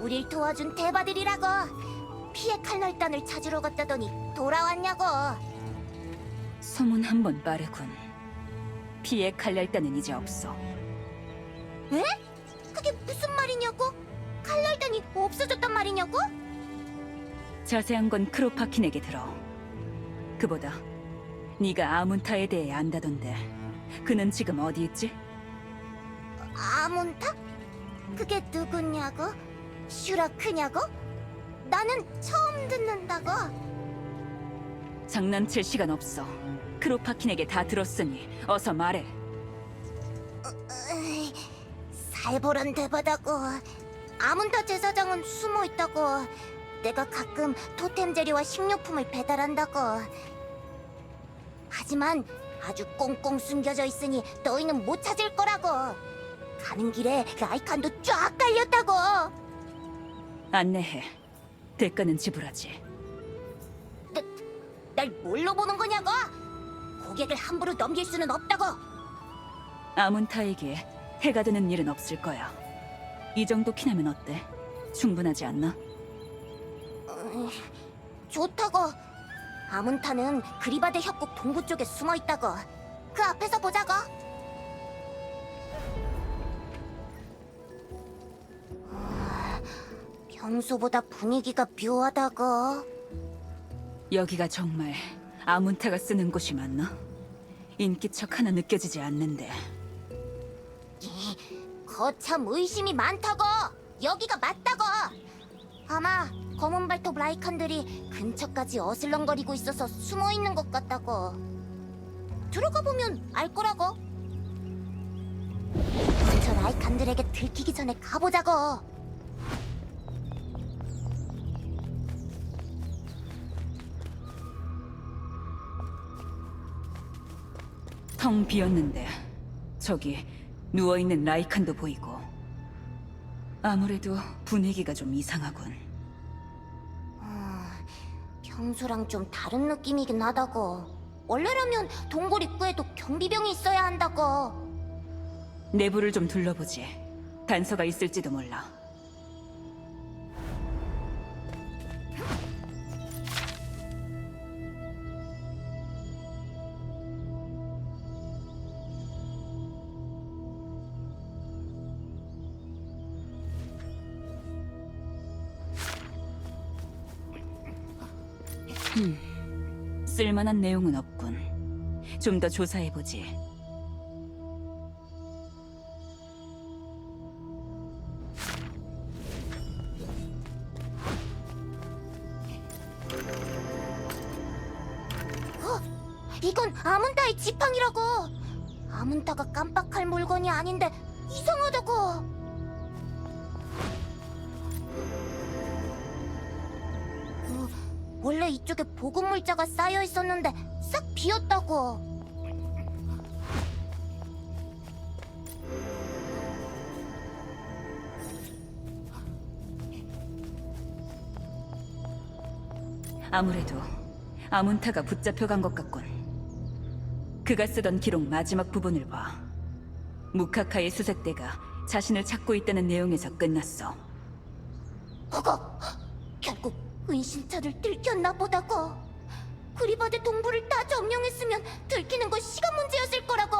우릴 도와준 대바들이라고. 피해 칼날단을 찾으러 갔다더니 돌아왔냐고. 소문 한 번 빠르군. 피해 칼날단은 이제 없어. 에? 그게 무슨 말이냐고? 칼날단이 없어졌단 말이냐고? 자세한 건 크로파킨에게 들어. 그보다 네가 아문타에 대해 안다던데 그는 지금 어디 있지? 아몬타? 그게 누구냐고? 슈라크냐고? 나는 처음 듣는다고. 장난칠 시간 없어. 크로파킨에게 다 들었으니 어서 말해. 으이, 살벌한 대바다고. 아몬타 제사장은 숨어 있다고. 내가 가끔 토템 재료와 식료품을 배달한다고. 하지만 아주 꽁꽁 숨겨져 있으니 너희는 못 찾을 거라고. 가는 길에 라이칸도 쫙 깔렸다고. 안내해. 대가는 지불하지. 날 뭘로 보는 거냐고? 고객을 함부로 넘길 수는 없다고. 아문타에게 해가 되는 일은 없을 거야. 이 정도 키나면 어때? 충분하지 않나? 좋다고. 아문타는 그리바드 협곡 동부 쪽에 숨어 있다고. 그 앞에서 보자고. 평소보다 분위기가 묘하다고. 여기가 정말 아문타가 쓰는 곳이 맞나? 인기척 하나 느껴지지 않는데. 거참 의심이 많다고. 여기가 맞다고. 아마 검은 발톱 라이칸들이 근처까지 어슬렁거리고 있어서 숨어 있는 것 같다고. 들어가 보면 알 거라고. 저 라이칸들에게 들키기 전에 가보자고. 텅 비었는데 저기 누워있는 라이칸도 보이고. 아무래도 분위기가 좀 이상하군. 평소랑 좀 다른 느낌이긴 하다고. 원래라면 동굴 입구에도 경비병이 있어야 한다고. 내부를 좀 둘러보지. 단서가 있을지도 몰라. 쓸만한 내용은 없군. 좀 더 조사해보지. 이건 아문타의 지팡이라고. 아문타가 깜빡할 물건이 아닌데 이상하다고. 원래 이쪽에 보급 물자가 쌓여 있었는데 싹 비었다고. 아무래도 아문타가 붙잡혀간 것 같군. 그가 쓰던 기록 마지막 부분을 봐. 무카카의 수색대가 자신을 찾고 있다는 내용에서 끝났어. 그거 결국 은신처를 들켰나 보다고. 그리바드 동부를 다 점령했으면 들키는 건 시간 문제였을 거라고.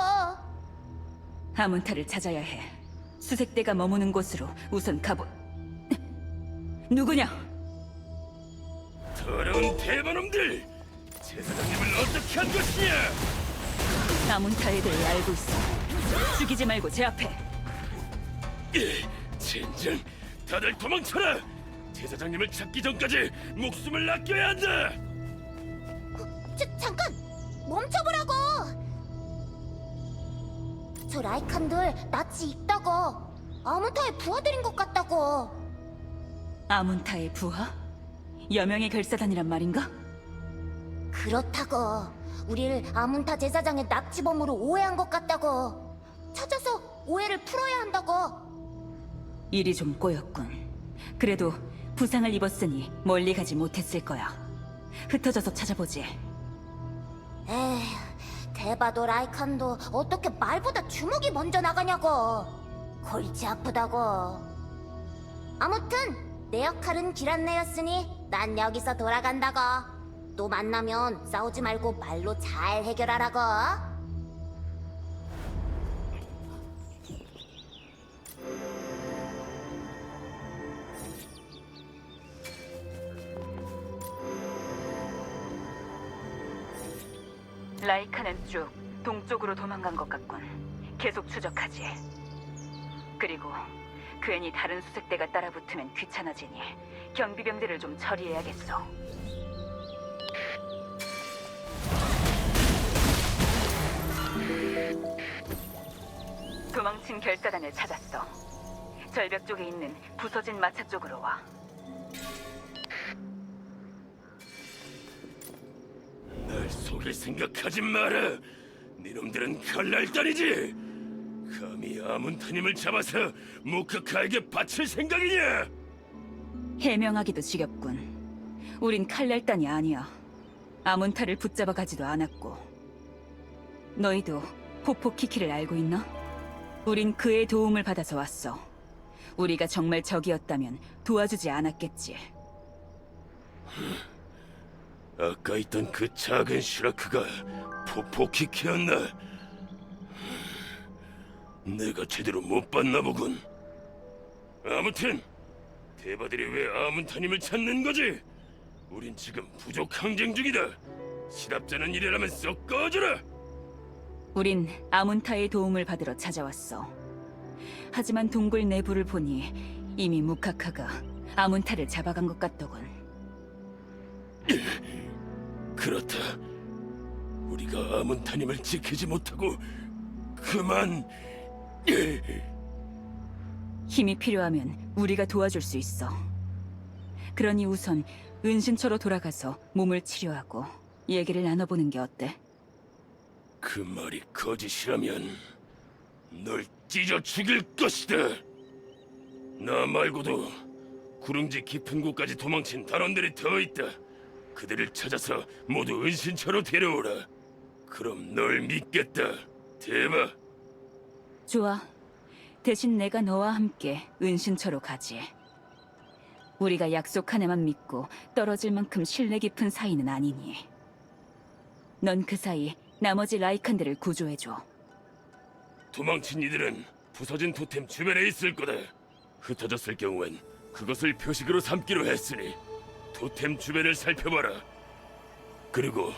아문타를 찾아야 해. 수색대가 머무는 곳으로 우선 가보... 누구냐? 더러운 대만놈들! 제사장님을 어떻게 한 것이냐! 아문타에 대해 알고 있어. 죽이지 말고 제 앞에. 젠장! 다들 도망쳐라! 제사장님을 찾기 전까지 목숨을 아껴야 한다! 잠깐! 멈춰보라고! 저 라이칸들 낯이 익다고. 아문타의 부하들인 것 같다고. 아문타의 부하? 여명의 결사단이란 말인가? 그렇다고. 우릴 아문타 제사장의 납치범으로 오해한 것 같다고. 찾아서 오해를 풀어야 한다고. 일이 좀 꼬였군. 그래도 부상을 입었으니 멀리 가지 못했을 거야. 흩어져서 찾아보지. 에휴, 대바도 라이칸도 어떻게 말보다 주먹이 먼저 나가냐고. 골치 아프다고. 아무튼 내 역할은 길 안내였으니 난 여기서 돌아간다고. 또 만나면 싸우지 말고 말로 잘 해결하라고. 라이카는 쭉 동쪽으로 도망간 것 같군. 계속 추적하지. 그리고 괜히 다른 수색대가 따라붙으면 귀찮아지니 경비병들을 좀 처리해야겠어. 도망친 결사단을 찾았어. 절벽 쪽에 있는 부서진 마차 쪽으로 와. 날 속일 생각하지 마라. 니놈들은 칼날단이지. 감히 아문타님을 잡아서 무카카에게 바칠 생각이냐? 해명하기도 지겹군. 우린 칼날단이 아니야. 아문타를 붙잡아 가지도 않았고. 너희도 포포키키를 알고 있나? 우린 그의 도움을 받아서 왔어. 우리가 정말 적이었다면 도와주지 않았겠지. 아까 있던 그 작은 슈라크가 포포키키였나? 내가 제대로 못 봤나 보군. 아무튼 대바들이 왜 아문타님을 찾는 거지? 우린 지금 부족 항쟁 중이다. 시답자는 일이라면 썩 꺼져라. 우린 아문타의 도움을 받으러 찾아왔어. 하지만 동굴 내부를 보니 이미 무카카가 아문타를 잡아간 것 같더군. 그렇다. 우리가 아문타님을 지키지 못하고 그만. 힘이 필요하면 우리가 도와줄 수 있어. 그러니 우선 은신처로 돌아가서 몸을 치료하고 얘기를 나눠보는 게 어때? 그 말이 거짓이라면 널 찢어 죽일 것이다. 나 말고도 구릉지 깊은 곳까지 도망친 단원들이 더 있다. 그들을 찾아서 모두 은신처로 데려오라. 그럼 널 믿겠다, 대바. 좋아. 대신 내가 너와 함께 은신처로 가지. 우리가 약속 하나만 믿고 떨어질 만큼 신뢰 깊은 사이는 아니니. 넌 그 사이 나머지 라이칸들을 구조해줘. 도망친 이들은 부서진 토템 주변에 있을 거다. 흩어졌을 경우엔 그것을 표식으로 삼기로 했으니 토템 주변을 살펴봐라. 그리고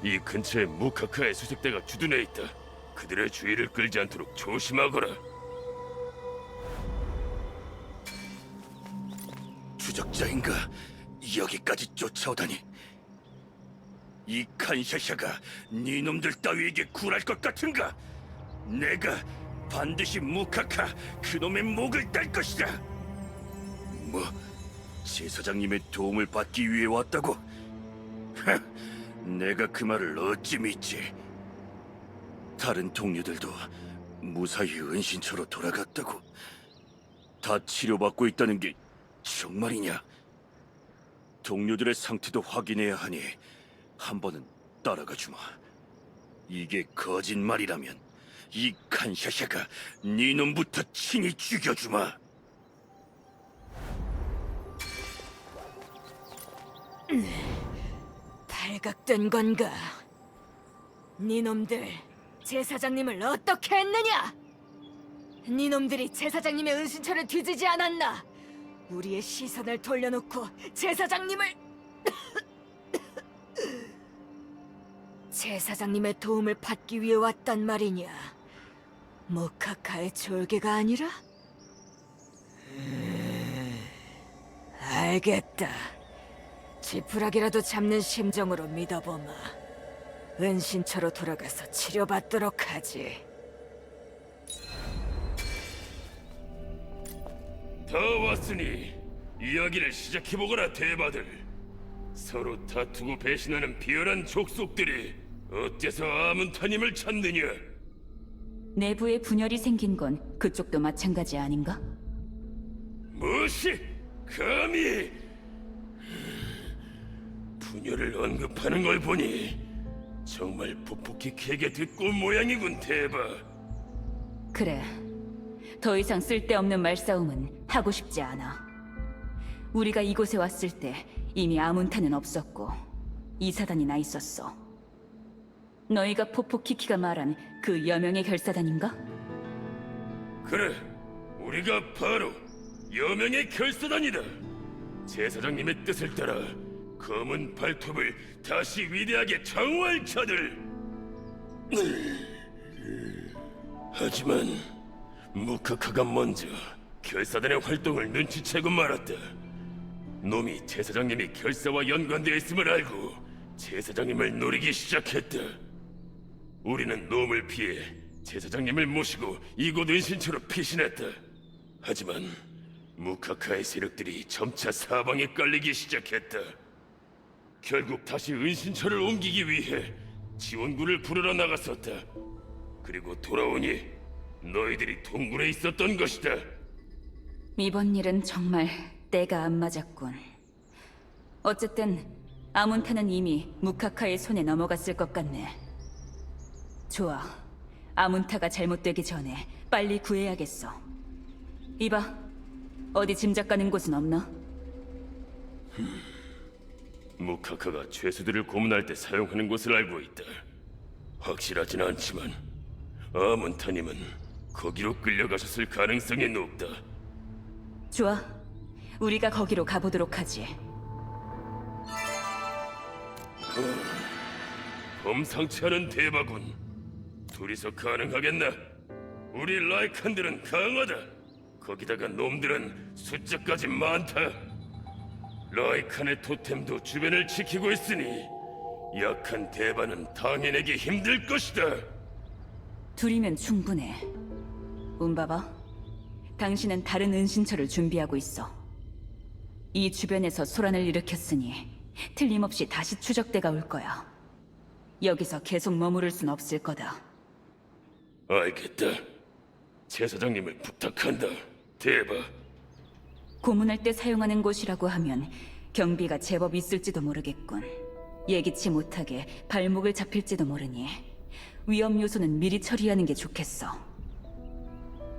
이 근처에 무카카의 수색대가 주둔해 있다. 그들의 주의를 끌지 않도록 조심하거라. 추적자인가? 여기까지 쫓아오다니. 이 칸샤샤가 네놈들 따위에게 굴할 것 같은가? 내가 반드시 무카카 그놈의 목을 딸 것이다. 뭐, 제사장님의 도움을 받기 위해 왔다고? 하, 내가 그 말을 어찌 믿지? 다른 동료들도 무사히 은신처로 돌아갔다고. 다 치료받고 있다는 게 정말이냐? 동료들의 상태도 확인해야 하니 한 번은 따라가 주마. 이게 거짓말이라면 이 칸샤샤가 네 놈부터 친히 죽여주마. 발각된 건가? 니놈들 제사장님을 어떻게 했느냐? 니놈들이 제사장님의 은신처를 뒤지지 않았나? 우리의 시선을 돌려놓고 제사장님을 제사장님의 도움을 받기 위해 왔단 말이냐? 모카카의 졸개가 아니라? 알겠다. 지푸라기라도 잡는 심정으로 믿어보마. 은신처로 돌아가서 치료받도록 하지. 다 왔으니 이야기를 시작해보거라, 대바들. 서로 다투고 배신하는 비열한 족속들이 어째서 아문타님을 찾느냐? 내부에 분열이 생긴 건 그쪽도 마찬가지 아닌가? 무엇이? 감히 분열을 언급하는 걸 보니 정말 포포키키에게 듣고 온 모양이군, 대바. 그래. 더 이상 쓸데없는 말싸움은 하고 싶지 않아. 우리가 이곳에 왔을 때 이미 아문타는 없었고 이사단이 나 있었어. 너희가 포포키키가 말한 그 여명의 결사단인가? 그래, 우리가 바로 여명의 결사단이다. 제사장님의 뜻을 따라 검은 발톱을 다시 위대하게 장호할 자들. 하지만 무카카가 먼저 결사단의 활동을 눈치채고 말았다. 놈이 제사장님이 결사와 연관되어 있음을 알고 제사장님을 노리기 시작했다. 우리는 놈을 피해 제사장님을 모시고 이곳 은신처로 피신했다. 하지만 무카카의 세력들이 점차 사방에 깔리기 시작했다. 결국 다시 은신처를 옮기기 위해 지원군을 부르러 나갔었다. 그리고 돌아오니 너희들이 동굴에 있었던 것이다. 이번 일은 정말 때가 안 맞았군. 어쨌든 아문타는 이미 무카카의 손에 넘어갔을 것 같네. 좋아. 아문타가 잘못되기 전에 빨리 구해야겠어. 이봐, 어디 짐작 가는 곳은 없나? 무카카가 죄수들을 고문할 때 사용하는 곳을 알고 있다. 확실하진 않지만 아문타님은 거기로 끌려가셨을 가능성이 높다. 좋아. 우리가 거기로 가보도록 하지. 범상치 않은 대바군. 둘이서 가능하겠나? 우리 라이칸들은 강하다. 거기다가 놈들은 숫자까지 많다. 라이칸의 토템도 주변을 지키고 있으니 약한 대바는 당해내기 힘들 것이다. 둘이면 충분해. 운바바, 당신은 다른 은신처를 준비하고 있어. 이 주변에서 소란을 일으켰으니 틀림없이 다시 추적대가 올 거야. 여기서 계속 머무를 순 없을 거다. 알겠다. 제사장님을 부탁한다. 대바. 고문할 때 사용하는 곳이라고 하면 경비가 제법 있을지도 모르겠군. 예기치 못하게 발목을 잡힐지도 모르니 위험 요소는 미리 처리하는 게 좋겠어.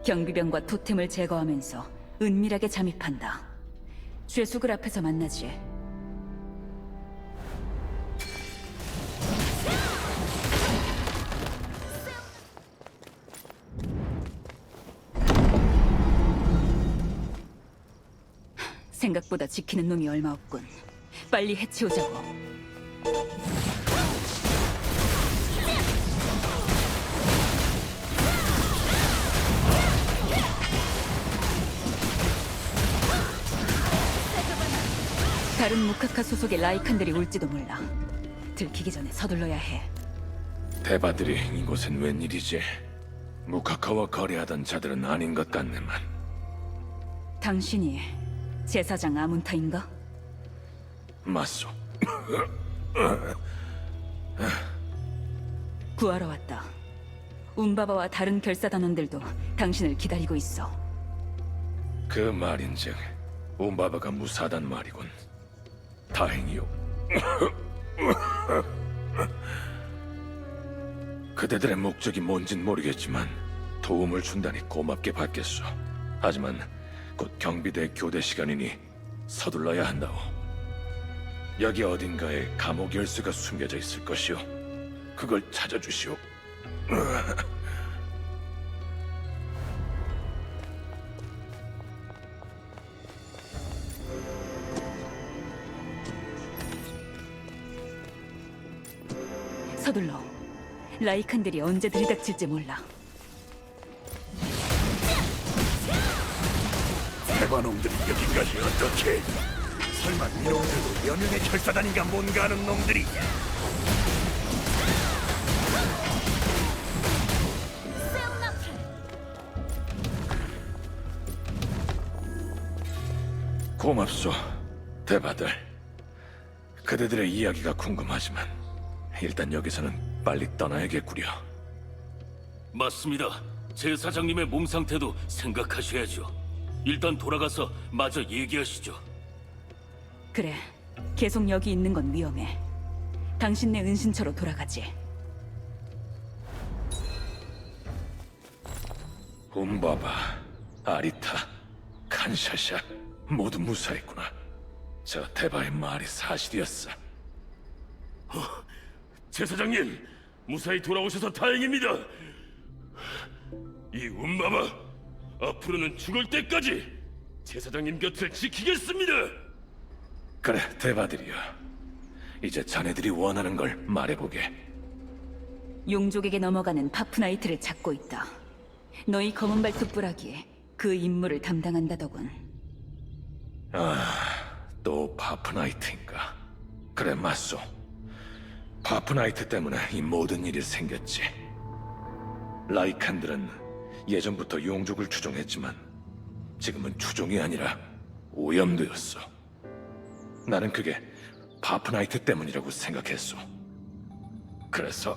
경비병과 토템을 제거하면서 은밀하게 잠입한다. 죄수들 앞에서 만나지. 생각보다 지키는 놈이 얼마 없군. 빨리 해치우자고. 다른 무카카 소속의 라이칸들이 올지도 몰라. 들키기 전에 서둘러야 해. 대바들이 이곳엔 웬일이지? 무카카와 거래하던 자들은 아닌 것 같네만. 당신이 제사장 아문타인가? 맞소. 구하러 왔다. 운바바와 다른 결사단원들도 당신을 기다리고 있어. 그 말인즉 운바바가 무사하단 말이군. 다행이요. 그대들의 목적이 뭔진 모르겠지만 도움을 준다니 고맙게 받겠소. 하지만 곧 경비대 교대 시간이니 서둘러야 한다오. 여기 어딘가에 감옥 열쇠가 숨겨져 있을 것이오. 그걸 찾아주시오. 서둘러. 라이칸들이 언제 들이닥칠지 몰라. 대바놈들이 여기까지 어떻게? 설마 이놈들도 여명의 결사단인가 뭔가 하는 놈들이? 고맙소, 대바들. 그대들의 이야기가 궁금하지만 일단 여기서는 빨리 떠나야겠구려. 맞습니다. 제사장님의 몸 상태도 생각하셔야죠. 일단 돌아가서 마저 얘기하시죠. 그래. 계속 여기 있는 건 위험해. 당신네 은신처로 돌아가지. 움바바, 아리타, 칸샤샤 모두 무사했구나. 저 대바의 말이 사실이었어. 제사장님, 무사히 돌아오셔서 다행입니다. 이 운마마, 앞으로는 죽을 때까지 제사장님 곁을 지키겠습니다. 그래, 대바들이여. 이제 자네들이 원하는 걸 말해보게. 용족에게 넘어가는 파프나이트를 찾고 있다. 너희 검은 발톱 부라기에 그 임무를 담당한다더군. 또 파프나이트인가? 그래, 맞소. 파프나이트 때문에 이 모든 일이 생겼지. 라이칸들은 예전부터 용족을 추종했지만 지금은 추종이 아니라 오염되었어. 나는 그게 파프나이트 때문이라고 생각했소. 그래서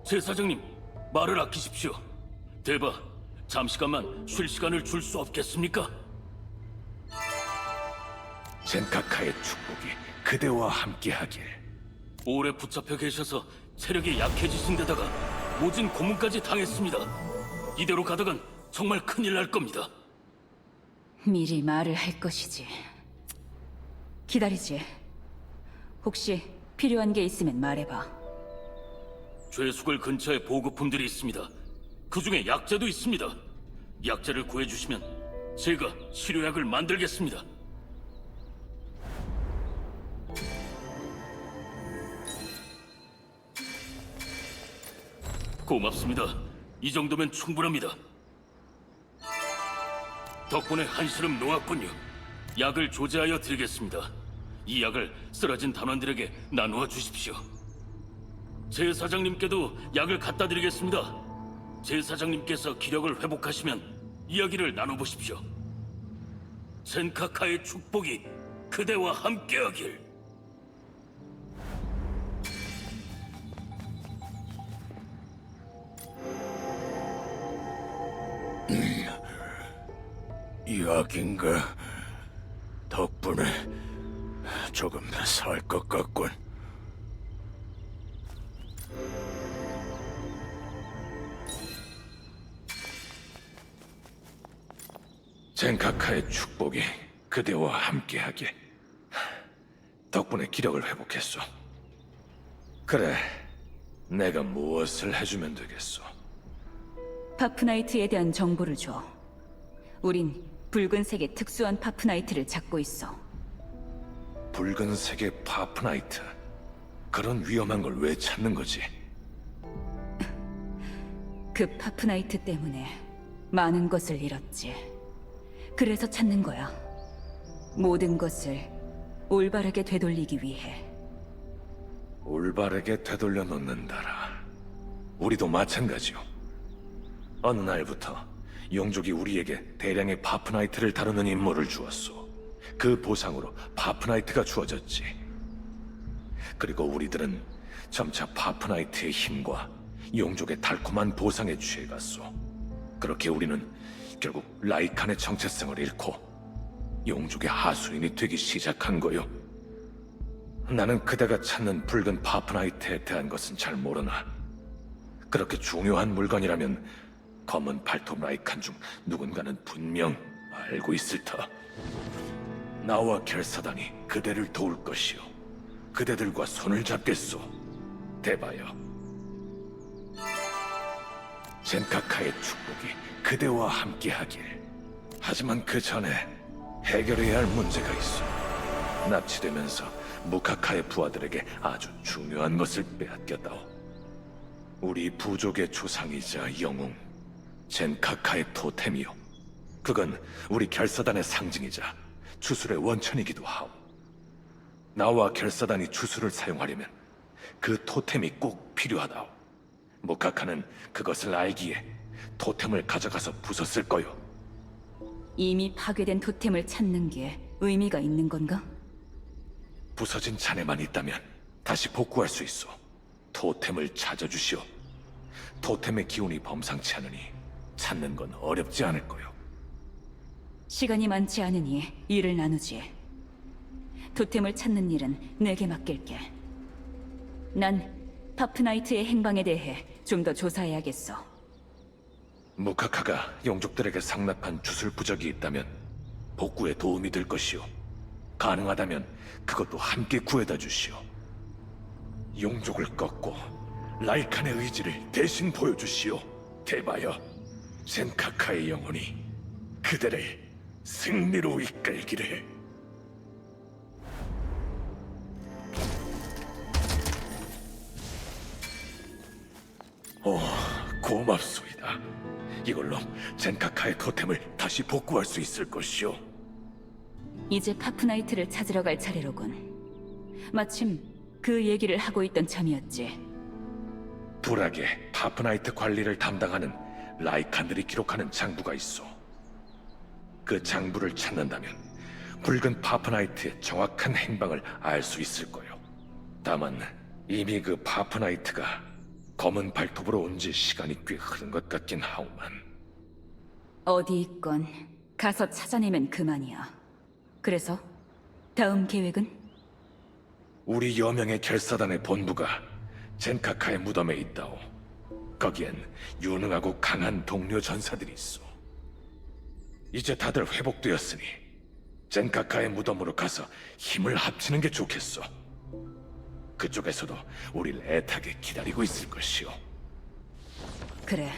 제사장님, 말을 아끼십시오. 대바, 잠시간만 쉴 시간을 줄 수 없겠습니까? 젠카카의 축복이 그대와 함께하길. 오래 붙잡혀 계셔서 체력이 약해지신 데다가 모진 고문까지 당했습니다. 이대로 가다간 정말 큰일 날 겁니다. 미리 말을 할 것이지. 기다리지. 혹시 필요한 게 있으면 말해봐. 죄수굴 근처에 보급품들이 있습니다. 그 중에 약재도 있습니다. 약재를 구해주시면 제가 치료약을 만들겠습니다. 고맙습니다. 이 정도면 충분합니다. 덕분에 한시름 놓았군요. 약을 조제하여 드리겠습니다. 이 약을 쓰러진 단원들에게 나누어 주십시오. 제사장님께도 약을 갖다 드리겠습니다. 제사장님께서 기력을 회복하시면 이야기를 나눠보십시오. 젠카카의 축복이 그대와 함께하길. 약인가? 덕분에 조금 더 살 것 같군. 젠카카의 축복이 그대와 함께하길. 덕분에 기력을 회복했어. 그래, 내가 무엇을 해주면 되겠어? 파프나이트에 대한 정보를 줘. 우린 붉은색의 특수한 파프나이트를 찾고 있어. 붉은색의 파프나이트. 그런 위험한 걸 왜 찾는 거지? 그 파프나이트 때문에 많은 것을 잃었지. 그래서 찾는 거야. 모든 것을 올바르게 되돌리기 위해. 올바르게 되돌려 놓는다라. 우리도 마찬가지요. 어느 날부터 용족이 우리에게 대량의 파프나이트를 다루는 임무를 주었소. 그 보상으로 파프나이트가 주어졌지. 그리고 우리들은 점차 파프나이트의 힘과 용족의 달콤한 보상에 취해갔소. 그렇게 우리는 결국 라이칸의 정체성을 잃고 용족의 하수인이 되기 시작한 거요. 나는 그대가 찾는 붉은 파프나이트에 대한 것은 잘 모르나 그렇게 중요한 물건이라면 검은 발톱 라이칸 중 누군가는 분명 알고 있을 터. 나와 결사단이 그대를 도울 것이요. 그대들과 손을 잡겠소. 대바여. 젠카카의 축복이 그대와 함께하길. 하지만 그 전에 해결해야 할 문제가 있어. 납치되면서 무카카의 부하들에게 아주 중요한 것을 빼앗겼다오. 우리 부족의 조상이자 영웅 젠카카의 토템이요. 그건 우리 결사단의 상징이자 주술의 원천이기도 하오. 나와 결사단이 주술을 사용하려면 그 토템이 꼭 필요하다오. 무카카는 그것을 알기에 토템을 가져가서 부쉈을 거요. 이미 파괴된 토템을 찾는 게 의미가 있는 건가? 부서진 잔해만 있다면 다시 복구할 수 있어. 토템을 찾아주시오. 토템의 기운이 범상치 않으니 찾는 건 어렵지 않을 거요. 시간이 많지 않으니 일을 나누지. 토템을 찾는 일은 내게 맡길게. 난 파프나이트의 행방에 대해 좀 더 조사해야겠어. 무카카가 용족들에게 상납한 주술 부적이 있다면 복구에 도움이 될 것이오. 가능하다면 그것도 함께 구해다 주시오. 용족을 꺾고 라이칸의 의지를 대신 보여주시오. 대바여, 젠카카의 영혼이 그대를 승리로 이끌기를. 오, 고맙소이다. 이걸로 젠카카의 토템을 다시 복구할 수 있을 것이오. 이제 파프나이트를 찾으러 갈 차례로군. 마침 그 얘기를 하고 있던 참이었지. 불악의 파프나이트 관리를 담당하는 라이칸들이 기록하는 장부가 있어. 그 장부를 찾는다면 붉은 파프나이트의 정확한 행방을 알 수 있을 거요. 다만 이미 그 파프나이트가 검은 발톱으로 온 지 시간이 꽤 흐른 것 같긴 하오만. 어디 있건 가서 찾아내면 그만이야. 그래서 다음 계획은? 우리 여명의 결사단의 본부가 젠카카의 무덤에 있다오. 거기엔 유능하고 강한 동료 전사들이 있어. 이제 다들 회복되었으니 젠카카의 무덤으로 가서 힘을 합치는 게 좋겠어. 그쪽에서도 우릴 애타게 기다리고 있을 것이오. 그래.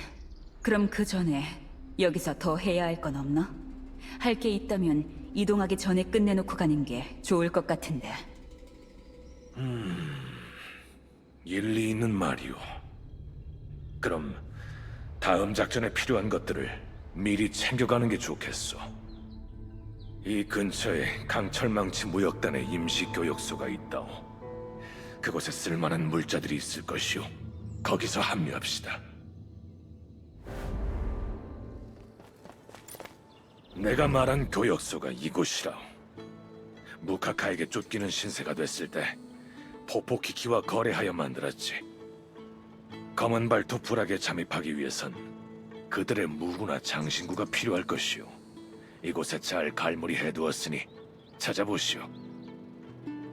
그럼 그 전에 여기서 더 해야 할 건 없나? 할 게 있다면 이동하기 전에 끝내놓고 가는 게 좋을 것 같은데. 일리 있는 말이오. 그럼 다음 작전에 필요한 것들을 미리 챙겨가는 게 좋겠어. 이 근처에 강철망치 무역단의 임시교역소가 있다오. 그곳에 쓸만한 물자들이 있을 것이오. 거기서 합류합시다. 내가 말한 교역소가 이곳이라오. 무카카에게 쫓기는 신세가 됐을 때 포포키키와 거래하여 만들었지. 검은 발톱 불악에 잠입하기 위해선 그들의 무구나 장신구가 필요할 것이오. 이곳에 잘 갈무리 해두었으니 찾아보시오.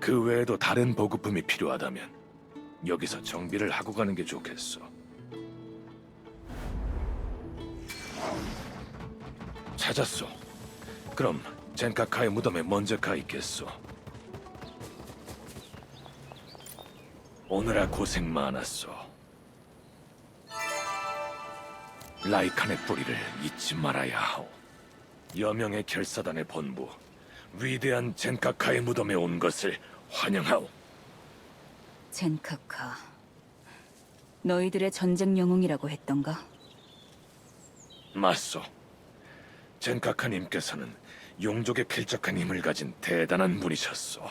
그 외에도 다른 보급품이 필요하다면 여기서 정비를 하고 가는 게 좋겠어. 찾았소. 그럼 젠카카의 무덤에 먼저 가 있겠소. 오늘아 고생 많았소. 라이칸의 뿌리를 잊지 말아야 하오. 여명의 결사단의 본부, 위대한 젠카카의 무덤에 온 것을 환영하오. 젠카카. 너희들의 전쟁 영웅이라고 했던가? 맞소. 젠카카님께서는 용족의 필적한 힘을 가진 대단한 분이셨소.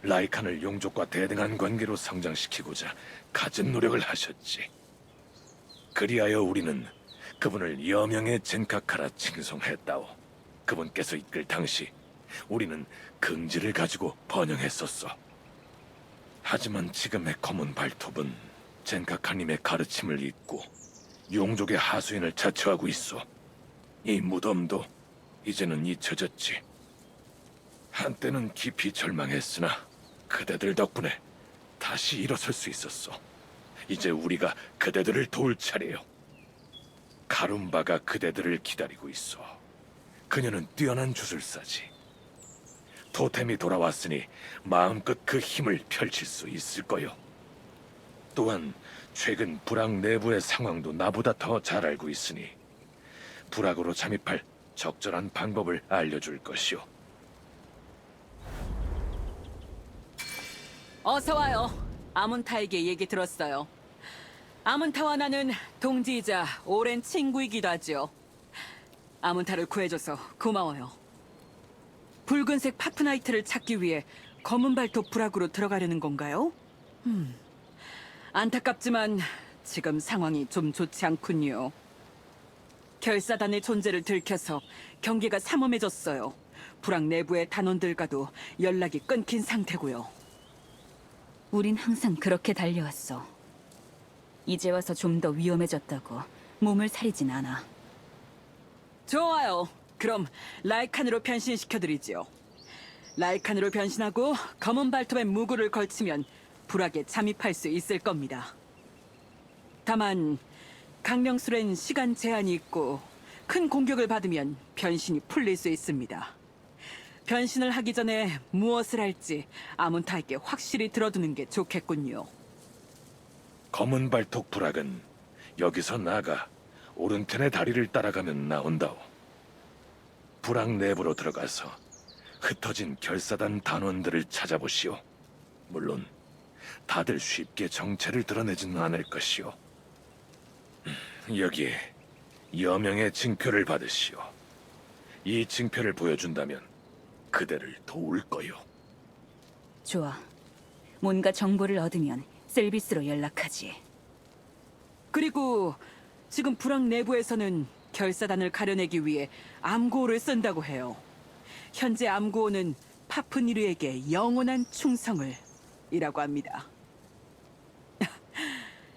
라이칸을 용족과 대등한 관계로 성장시키고자 갖은 노력을 하셨지. 그리하여 우리는 그분을 여명의 젠카카라 칭송했다오. 그분께서 이끌 당시 우리는 긍지를 가지고 번영했었어. 하지만 지금의 검은 발톱은 젠카카님의 가르침을 잇고 용족의 하수인을 자처하고 있어. 이 무덤도 이제는 잊혀졌지. 한때는 깊이 절망했으나 그대들 덕분에 다시 일어설 수 있었어. 이제 우리가 그대들을 도울 차례요. 카룸바가 그대들을 기다리고 있어. 그녀는 뛰어난 주술사지. 토템이 돌아왔으니 마음껏 그 힘을 펼칠 수 있을 거요. 또한 최근 불악 내부의 상황도 나보다 더 잘 알고 있으니 불악으로 잠입할 적절한 방법을 알려줄 것이오. 어서 와요. 아문타에게 얘기 들었어요. 아문타와 나는 동지이자 오랜 친구이기도 하죠. 아문타를 구해줘서 고마워요. 붉은색 파프나이트를 찾기 위해 검은 발톱 불악으로 들어가려는 건가요? 안타깝지만 지금 상황이 좀 좋지 않군요. 결사단의 존재를 들켜서 경계가 삼엄해졌어요. 불악 내부의 단원들과도 연락이 끊긴 상태고요. 우린 항상 그렇게 달려왔어. 이제 와서 좀 더 위험해졌다고 몸을 사리진 않아. 좋아요. 그럼 라이칸으로 변신시켜드리지요. 라이칸으로 변신하고 검은 발톱에 무구를 걸치면 불악에 잠입할 수 있을 겁니다. 다만 강령술엔 시간 제한이 있고 큰 공격을 받으면 변신이 풀릴 수 있습니다. 변신을 하기 전에 무엇을 할지 아문타에게 확실히 들어두는 게 좋겠군요. 검은 발톱 부락은 여기서 나가 오른편의 다리를 따라가면 나온다오. 부락 내부로 들어가서 흩어진 결사단 단원들을 찾아보시오. 물론 다들 쉽게 정체를 드러내지는 않을 것이오. 여기에 여명의 징표를 받으시오. 이 징표를 보여준다면 그대를 도울 거요. 좋아. 뭔가 정보를 얻으면 셀비스로 연락하지. 그리고 지금 불황 내부에서는 결사단을 가려내기 위해 암고를 쓴다고 해요. 현재 암고는 파프니르에게 영원한 충성을 이라고 합니다.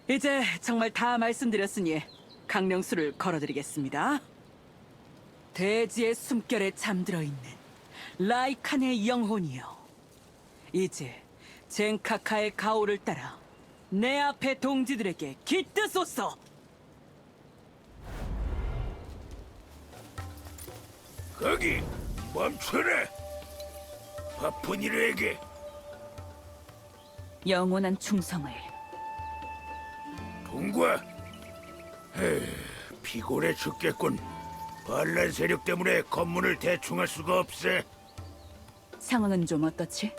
이제 정말 다 말씀드렸으니 강령술을 걸어드리겠습니다. 대지의 숨결에 잠들어 있는 라이칸의 영혼이여, 이제 젠카카의 가오를 따라 내 앞의 동지들에게 깃드소서. 거기 멈춰라. 파푸니르에게 영원한 충성을. 통과. 피곤해 죽겠군. 반란 세력 때문에 검문을 대충 할 수가 없어. 상황은 좀 어떻지?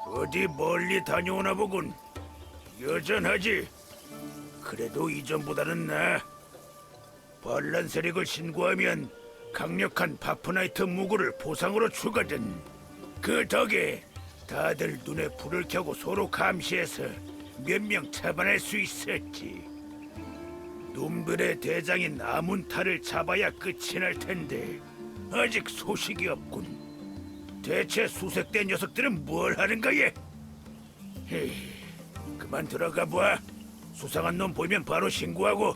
어디 멀리 다녀오나 보군. 여전하지. 그래도 이전보다는 나아. 반란 세력을 신고하면 강력한 파프나이트 무구를 보상으로 주거든. 그 덕에 다들 눈에 불을 켜고 서로 감시해서 몇 명 잡아낼 수 있었지. 놈들의 대장인 아문타를 잡아야 끝이 날 텐데 아직 소식이 없군. 대체 수색된 녀석들은 뭘 하는 거야? 헤이, 그만 들어가 봐. 수상한 놈 보이면 바로 신고하고.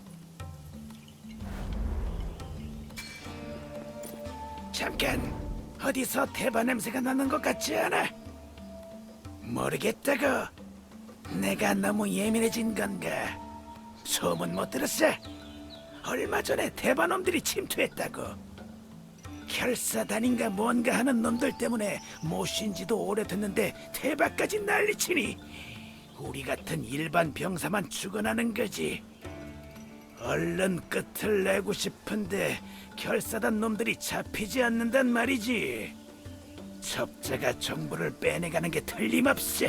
잠깐, 어디서 대바 냄새가 나는 것 같지 않아? 모르겠다고. 내가 너무 예민해진 건가? 소문 못 들었어? 얼마 전에 대바놈들이 침투했다고. 혈사단인가 뭔가 하는 놈들 때문에 못 쉰지도 오래됐는데 대바까지 난리치니 우리 같은 일반 병사만 죽어나는 거지. 얼른 끝을 내고 싶은데 결사단 놈들이 잡히지 않는단 말이지. 첩자가 정보를 빼내가는 게 틀림없어.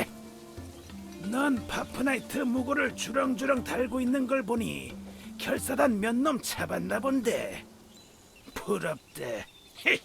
넌 파프나이트 무고를 주렁주렁 달고 있는 걸 보니 결사단 몇 놈 잡았나 본데. 부럽다. 헤.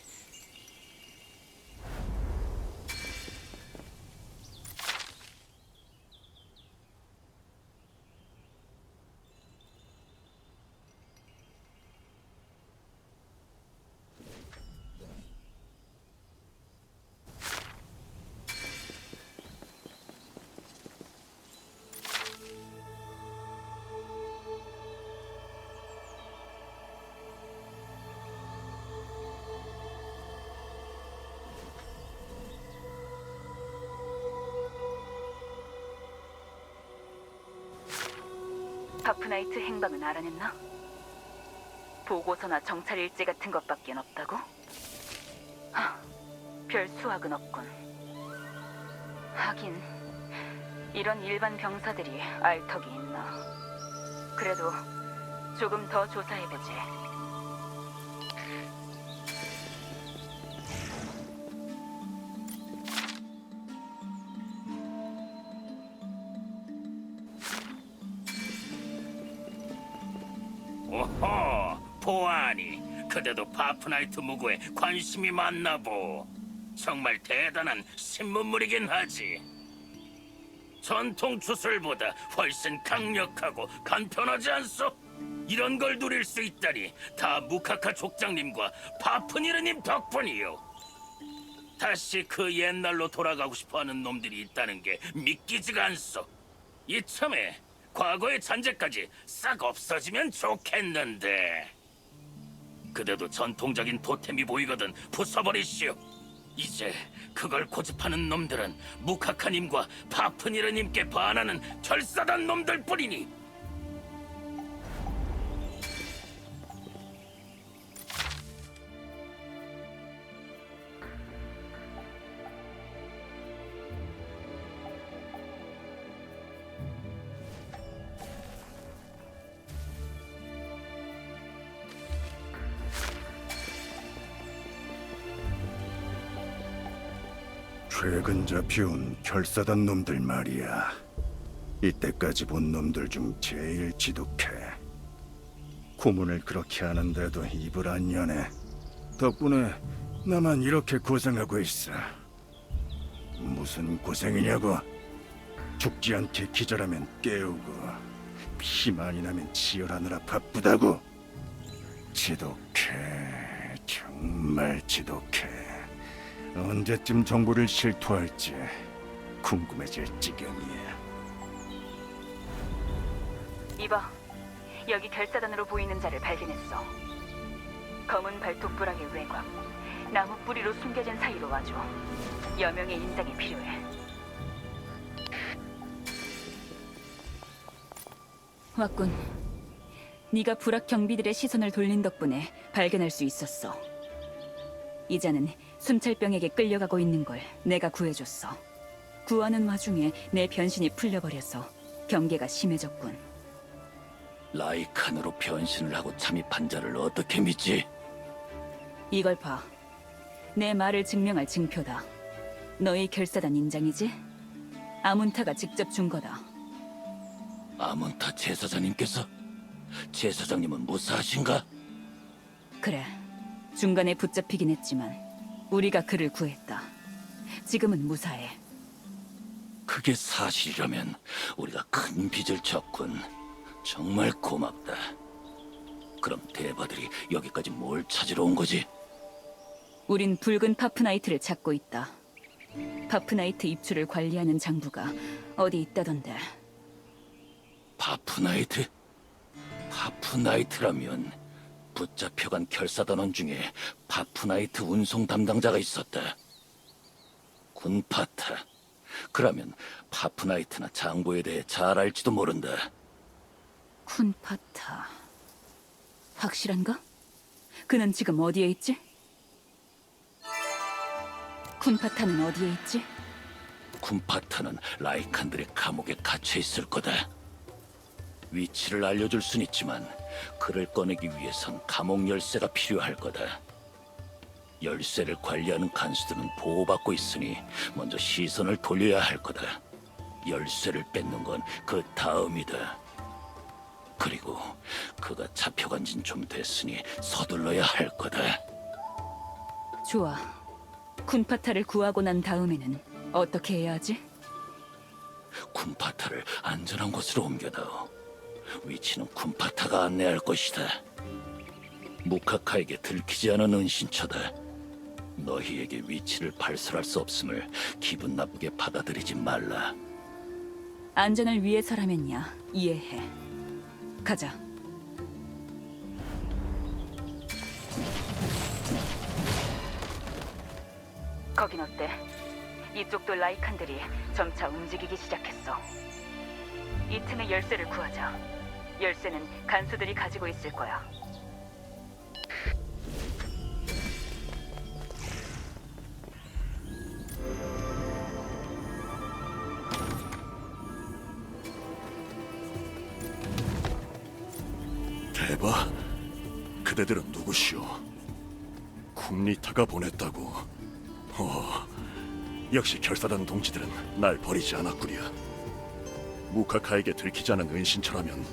파프나이트 행방은 알아냈나? 보고서나 정찰 일지 같은 것밖엔 없다고? 별 수확은 없군. 하긴 이런 일반 병사들이 알 턱이 있나. 그래도 조금 더 조사해보지. 오호, 보아하니 그대도 파프나이트 무고에 관심이 많나 보. 정말 대단한 신문물이긴 하지. 전통 주술보다 훨씬 강력하고 간편하지 않소? 이런 걸 누릴 수 있다니 다 무카카 족장님과 파프니르님 덕분이요. 다시 그 옛날로 돌아가고 싶어하는 놈들이 있다는 게 믿기지가 않소. 이참에 과거의 잔재까지 싹 없어지면 좋겠는데. 그대도 전통적인 토템이 보이거든 부숴버리시오. 이제 그걸 고집하는 놈들은 무카카님과 파프니르님께 반하는 결사단 놈들 뿐이니 최근 잡혀온 결사단 놈들 말이야. 이때까지 본 놈들 중 제일 지독해. 고문을 그렇게 하는데도 입을 안 여네. 덕분에 나만 이렇게 고생하고 있어. 무슨 고생이냐고. 죽지 않게 기절하면 깨우고 피 많이 나면 치열하느라 바쁘다고. 지독해. 정말 지독해. 언제쯤 정보를 실토할지 궁금해질 지경이야. 이봐, 여기 결사단으로 보이는 자를 발견했어. 검은 발톱 부락의 외곽, 나무 뿌리로 숨겨진 사이로 와줘. 여명의 인장이 필요해. 왔군. 네가 부락 경비들의 시선을 돌린 덕분에 발견할 수 있었어. 이자는 순찰병에게 끌려가고 있는 걸 내가 구해줬어. 구하는 와중에 내 변신이 풀려버려서 경계가 심해졌군. 라이칸으로 변신을 하고 잠입한 자를 어떻게 믿지? 이걸 봐. 내 말을 증명할 증표다. 너희 결사단 인장이지? 아문타가 직접 준 거다. 아몬타 제사장님께서? 제사장님은 무사하신가? 그래. 중간에 붙잡히긴 했지만 우리가 그를 구했다. 지금은 무사해. 그게 사실이라면 우리가 큰 빚을 졌군. 정말 고맙다. 그럼 대바들이 여기까지 뭘 찾으러 온 거지? 우린 붉은 파프나이트를 찾고 있다. 파프나이트 입출을 관리하는 장부가 어디 있다던데. 파프나이트? 파프나이트라면 붙잡혀간 결사단원 중에 파프나이트 운송 담당자가 있었다. 군파타. 그러면 파프나이트나 장부에 대해 잘 알지도 모른다. 쿤파타. 확실한가? 그는 지금 어디에 있지? 쿤파타는 어디에 있지? 군파타는 라이칸들의 감옥에 갇혀 있을 거다. 위치를 알려줄 순 있지만 그를 꺼내기 위해선 감옥 열쇠가 필요할 거다. 열쇠를 관리하는 간수들은 보호받고 있으니 먼저 시선을 돌려야 할 거다. 열쇠를 뺏는 건 그 다음이다. 그리고 그가 잡혀간 진 좀 됐으니 서둘러야 할 거다. 좋아. 쿤파타를 구하고 난 다음에는 어떻게 해야 하지? 군파타를 안전한 곳으로 옮겨다오. 위치는 군파타가 안내할 것이다. 무카카에게 들키지 않은 은신처다. 너희에게 위치를 발설할 수 없음을 기분 나쁘게 받아들이지 말라. 안전을 위해서라면야 이해해. 가자. 거긴 어때? 이쪽도 라이칸들이 점차 움직이기 시작했어. 이 틈에 열쇠를 구하자. 열쇠는 간수들이 가지고 있을 거야. 대바, 그대들은 누구시오? 쿰리타가 보냈다고. 역시 결사단 동지들은 날 버리지 않았구려. 무카카에게 들키지 않은 은신처라면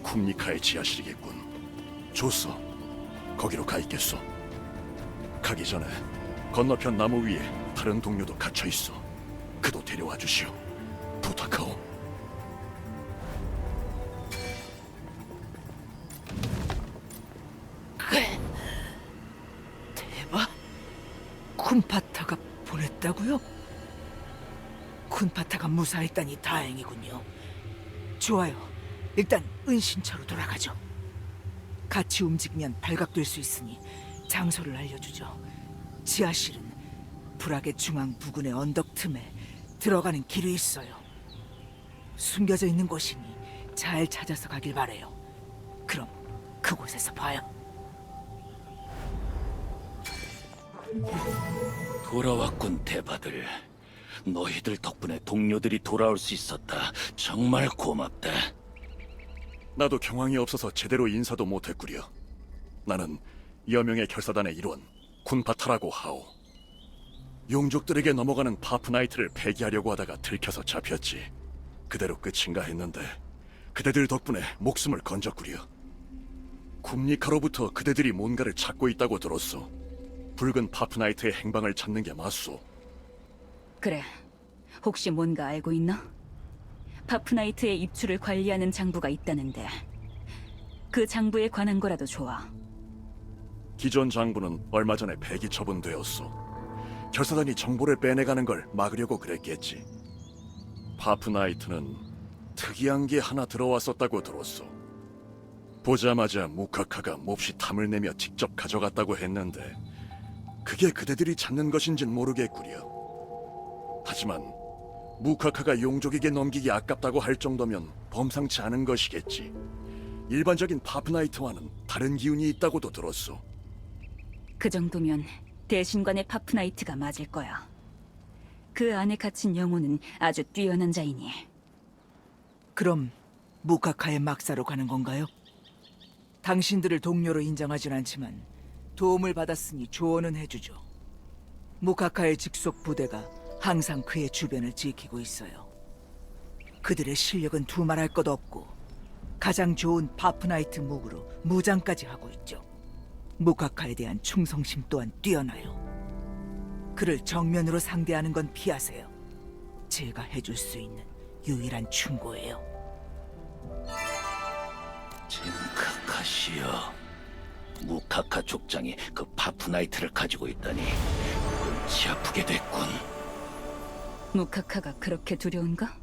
쿰리카의 지하실이겠군. 좋소, 거기로 가 있겠소. 가기 전에 건너편 나무 위에 다른 동료도 갇혀 있어. 그도 데려와 주시오. 부탁하오. 대박? 쿤파타가 보냈다고요? 쿤파타가 무사했다니 다행이군요. 좋아요. 일단 은신처로 돌아가죠. 같이 움직이면 발각될 수 있으니 장소를 알려주죠. 지하실은 불악의 중앙 부근의 언덕 틈에 들어가는 길이 있어요. 숨겨져 있는 곳이니 잘 찾아서 가길 바래요. 그럼 그곳에서 봐요. 돌아왔군, 대바들. 너희들 덕분에 동료들이 돌아올 수 있었다. 정말 고맙다. 나도 경황이 없어서 제대로 인사도 못했구려. 나는 여명의 결사단의 일원 쿤파타라고 하오. 용족들에게 넘어가는 파프나이트를 폐기하려고 하다가 들켜서 잡혔지. 그대로 끝인가 했는데 그대들 덕분에 목숨을 건졌구려. 쿰니카로부터 그대들이 뭔가를 찾고 있다고 들었소. 붉은 파프나이트의 행방을 찾는 게 맞소. 그래, 혹시 뭔가 알고 있나? 파프나이트의 입출을 관리하는 장부가 있다는데 그 장부에 관한 거라도 좋아. 기존 장부는 얼마 전에 폐기 처분되었소. 결사단이 정보를 빼내가는 걸 막으려고 그랬겠지. 파프나이트는 특이한 게 하나 들어왔었다고 들었소. 보자마자 무카카가 몹시 탐을 내며 직접 가져갔다고 했는데 그게 그대들이 찾는 것인진 모르겠구려. 하지만 무카카가 용족에게 넘기기 아깝다고 할 정도면 범상치 않은 것이겠지. 일반적인 파프나이트와는 다른 기운이 있다고도 들었소. 그 정도면 대신관의 파프나이트가 맞을 거야. 그 안에 갇힌 영혼은 아주 뛰어난 자이니. 그럼 무카카의 막사로 가는 건가요? 당신들을 동료로 인정하진 않지만 도움을 받았으니 조언은 해주죠. 무카카의 직속 부대가 항상 그의 주변을 지키고 있어요. 그들의 실력은 두말할 것 없고 가장 좋은 파프나이트 무구로 무장까지 하고 있죠. 무카카에 대한 충성심 또한 뛰어나요. 그를 정면으로 상대하는 건 피하세요. 제가 해줄 수 있는 유일한 충고예요. 진카카시여, 무카카 족장이 그 파프나이트를 가지고 있다니 골치 아프게 됐군. 무카카가 그렇게 두려운가?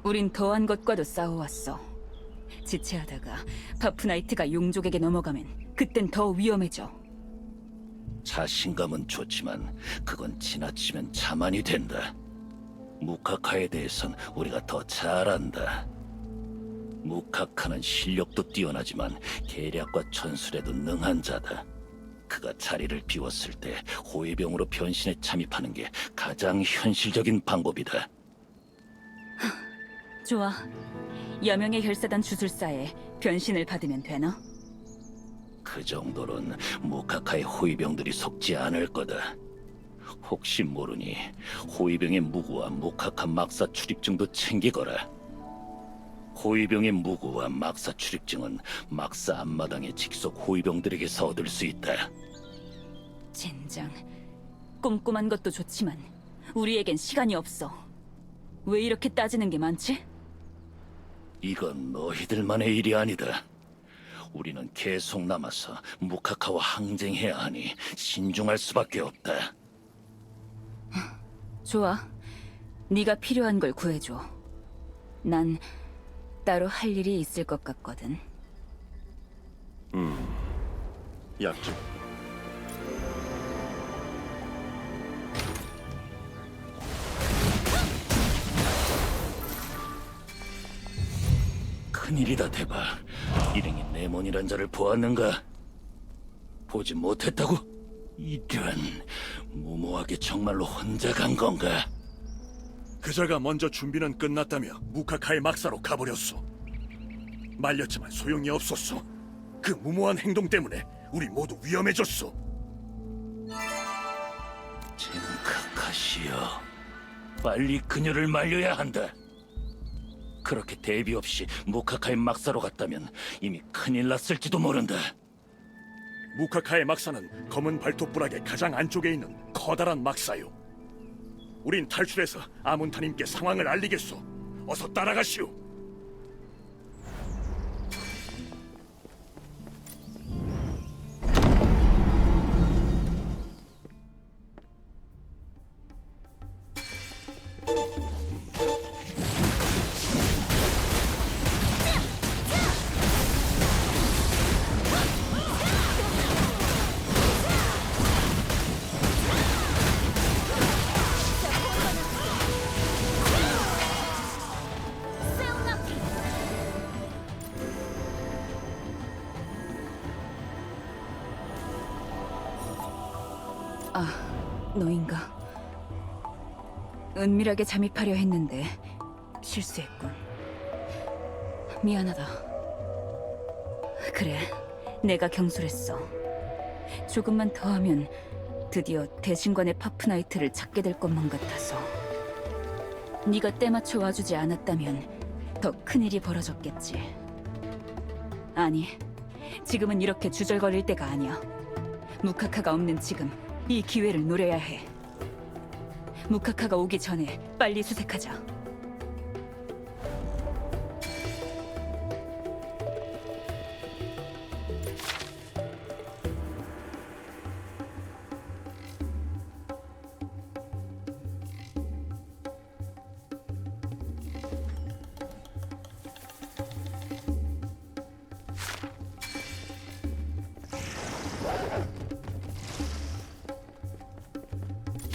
우린 더한 것과도 싸워왔어. 지체하다가 파프나이트가 용족에게 넘어가면 그땐 더 위험해져. 자신감은 좋지만 그건 지나치면 자만이 된다. 무카카에 대해선 우리가 더 잘 안다. 무카카는 실력도 뛰어나지만 계략과 전술에도 능한 자다. 그가 자리를 비웠을 때 호위병으로 변신에 잠입하는 게 가장 현실적인 방법이다. 좋아. 여명의 혈사단 주술사에 변신을 받으면 되나? 그 정도론 무카카의 호위병들이 속지 않을 거다. 혹시 모르니 호위병의 무구와 무카카 막사 출입증도 챙기거라. 호위병의 무구와 막사 출입증은 막사 앞마당의 직속 호위병들에게서 얻을 수 있다. 젠장. 꼼꼼한 것도 좋지만 우리에겐 시간이 없어. 왜 이렇게 따지는 게 많지? 이건 너희들만의 일이 아니다. 우리는 계속 남아서 무카카와 항쟁해야 하니 신중할 수밖에 없다. 좋아. 네가 필요한 걸 구해줘. 난 따로 할 일이 있을 것 같거든. 약점. 큰일이다, 대바. 일행이 네몬이란 자를 보았는가? 보지 못했다고? 이런, 무모하게 정말로 혼자 간 건가? 그자가 먼저 준비는 끝났다며 무카카의 막사로 가버렸소. 말렸지만 소용이 없었소. 그 무모한 행동 때문에 우리 모두 위험해졌소. 진카카시여, 빨리 그녀를 말려야 한다. 그렇게 대비 없이 무카카의 막사로 갔다면 이미 큰일 났을지도 모른다. 무카카의 막사는 검은 발톱부락의 가장 안쪽에 있는 커다란 막사요. 우린 탈출해서 아문타님께 상황을 알리겠소. 어서 따라가시오. 너인가? 은밀하게 잠입하려 했는데 실수했군. 미안하다. 그래, 내가 경솔했어. 조금만 더 하면 드디어 대신관의 파프나이트를 찾게 될 것만 같아서. 네가 때맞춰 와주지 않았다면 더 큰일이 벌어졌겠지. 아니, 지금은 이렇게 주절거릴 때가 아니야. 무카카가 없는 지금 이 기회를 노려야 해. 무카카가 오기 전에 빨리 수색하자.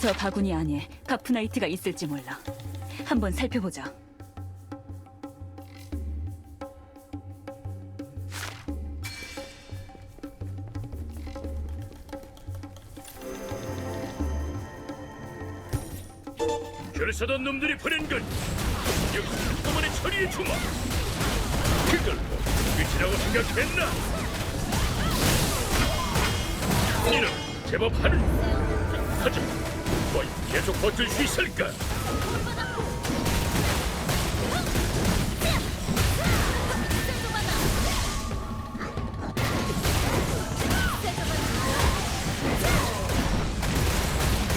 저 바구니 안에 파프나이트가 있을지 몰라. 한번 살펴보자. 결사단 놈들이 보낸 건 여기 한꺼번에 처리해 주마. 그걸 끝이라고 생각했나? 니는 제법 하는. 하자. 과연 계속 버틸 수 있을까?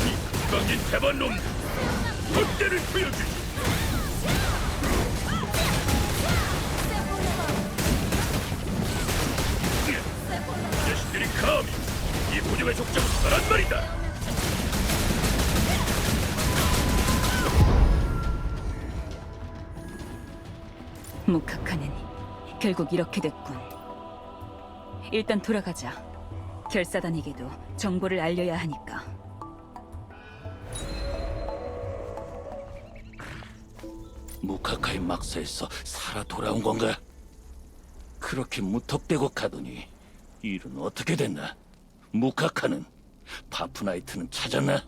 이 건강진 대반놈 헛대를 보여주지. 이 자식들이 감히 이 부족의 족장을 하란 말이다. 무카카는 결국 이렇게 됐군. 일단 돌아가자. 결사단에게도 정보를 알려야 하니까. 무카카의 막사에서 살아 돌아온 건가? 그렇게 무턱대고 가더니 일은 어떻게 됐나? 무카카는 파프나이트는 찾았나?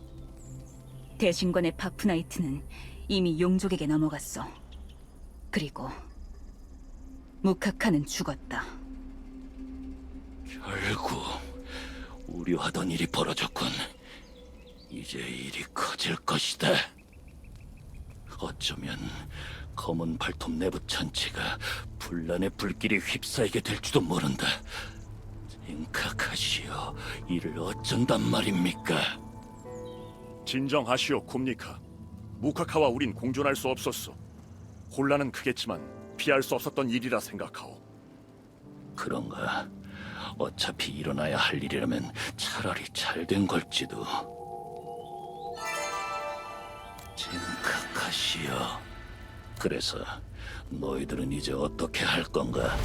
대신관의 파프나이트는 이미 용족에게 넘어갔어. 그리고 무카카는 죽었다. 결국 우려하던 일이 벌어졌군. 이제 일이 커질 것이다. 어쩌면 검은 발톱 내부 전체가 분란의 불길에 휩싸이게 될지도 모른다. 생각하시오. 이를 어쩐단 말입니까? 진정하시오, 쿰니카. 무카카와 우린 공존할 수 없었어. 혼란은 크겠지만 피할 수 없었던 일이라 생각하오. 그런가? 어차피 일어나야 할 일이라면 차라리 잘된 걸지도. 생각하시오. 그래서 너희들은 이제 어떻게 할 건가?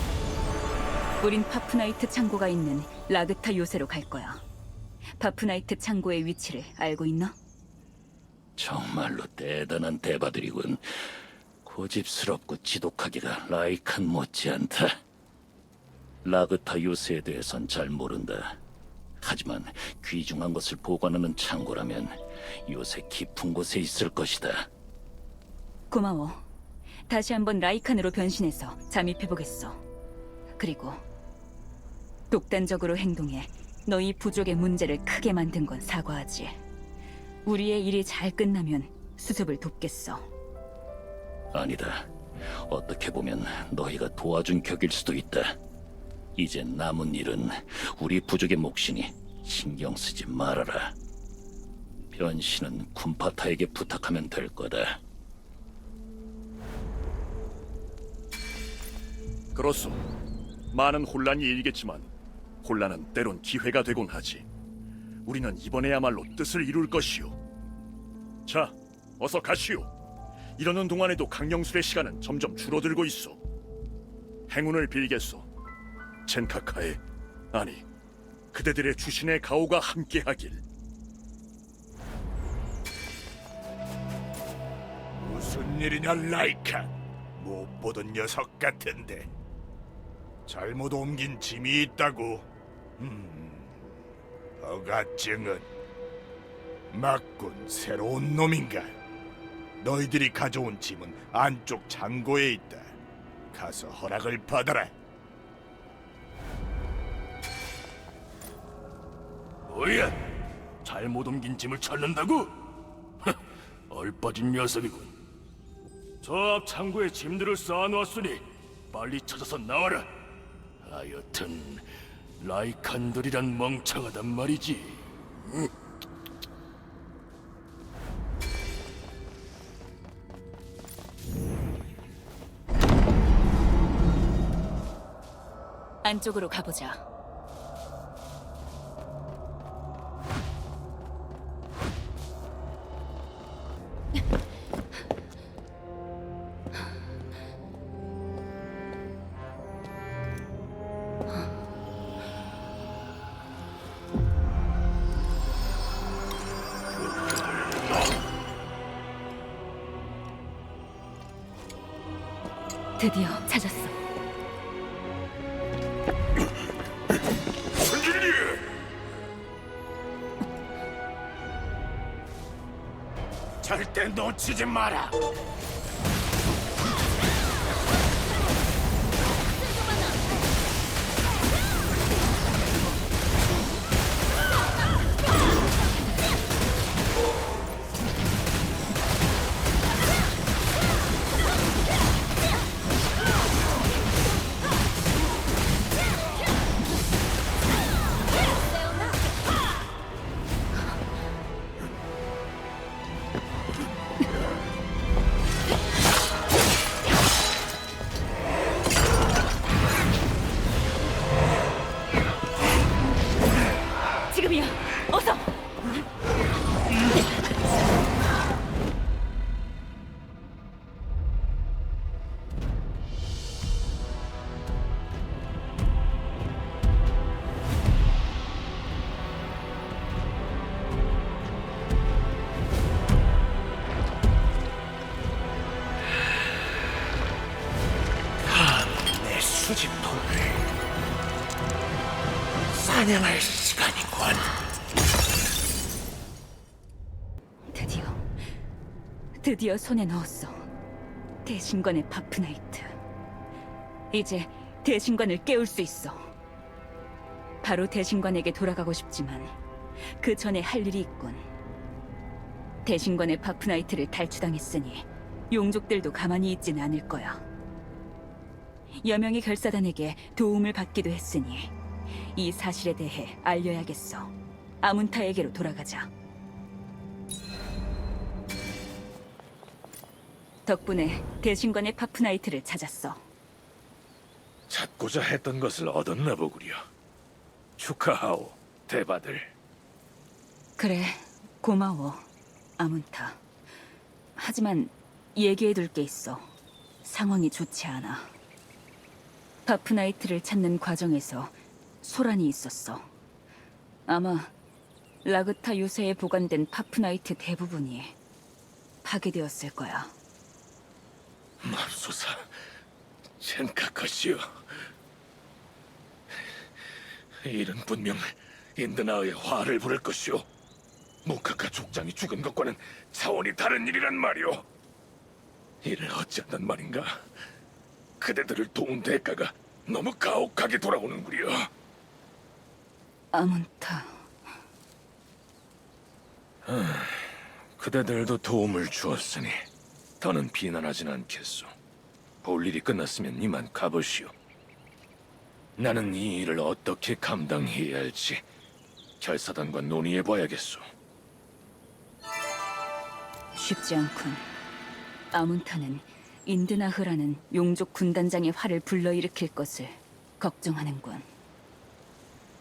우린 파프나이트 창고가 있는 라그타 요새로 갈 거야. 파프나이트 창고의 위치를 알고 있나? 정말로 대단한 대바들이군. 고집스럽고 지독하기가 라이칸 못지않다. 라그타 요새에 대해선 잘 모른다. 하지만 귀중한 것을 보관하는 창고라면 요새 깊은 곳에 있을 것이다. 고마워. 다시 한번 라이칸으로 변신해서 잠입해보겠어. 그리고 독단적으로 행동해 너희 부족의 문제를 크게 만든 건 사과하지. 우리의 일이 잘 끝나면 수습을 돕겠어. 아니다. 어떻게 보면 너희가 도와준 격일 수도 있다. 이제 남은 일은 우리 부족의 몫이니 신경 쓰지 말아라. 변신은 쿰파타에게 부탁하면 될 거다. 그렇소. 많은 혼란이 일겠지만 혼란은 때론 기회가 되곤 하지. 우리는 이번에야말로 뜻을 이룰 것이오. 자, 어서 가시오. 이러는 동안에도 강령술의 시간은 점점 줄어들고 있어. 행운을 빌겠소. 젠카카의, 아니, 그대들의 주신의 가오가 함께하길. 무슨 일이냐, 라이카? 못 보던 녀석 같은데. 잘못 옮긴 짐이 있다고. 허가증은 맞군. 새로운 놈인가? 너희들이 가져온 짐은 안쪽 창고에 있다. 가서 허락을 받아라. 뭐야? 잘못 옮긴 짐을 찾는다고? 얼빠진 녀석이군. 저 앞 창고에 짐들을 쌓아놓았으니 빨리 찾아서 나와라. 하여튼 라이칸들이란 멍청하단 말이지. 안쪽으로 가보자. 드디어 찾았어. 절대 놓치지 마라. 지금이야. 어서. 내 수집품을 사냥할 시간이군. 드디어 손에 넣었어. 대신관의 바프나이트. 이제 대신관을 깨울 수 있어. 바로 대신관에게 돌아가고 싶지만 그 전에 할 일이 있군. 대신관의 바프나이트를 탈취당했으니 용족들도 가만히 있진 않을 거야. 여명의 결사단에게 도움을 받기도 했으니 이 사실에 대해 알려야겠어. 아문타에게로 돌아가자. 덕분에 대신관의 파프나이트를 찾았어. 찾고자 했던 것을 얻었나 보구려. 축하하오, 대바들. 그래, 고마워, 아문타. 하지만 얘기해둘 게 있어. 상황이 좋지 않아. 파프나이트를 찾는 과정에서 소란이 있었어. 아마 라그타 요새에 보관된 파프나이트 대부분이 파괴되었을 거야. 맙소사, 젠카컷이여. 일은 분명 인드나의 화를 부를 것이오. 무카카 족장이 죽은 것과는 차원이 다른 일이란 말이오. 이를 어찌한단 말인가. 그대들을 도운 대가가 너무 가혹하게 돌아오는구려. 아문타. 그대들도 도움을 주었으니 더는 비난하진 않겠소. 볼 일이 끝났으면 이만 가보시오. 나는 이 일을 어떻게 감당해야 할지 결사단과 논의해봐야겠소. 쉽지 않군. 아문타는 인드나흐라는 용족 군단장의 화를 불러일으킬 것을 걱정하는군.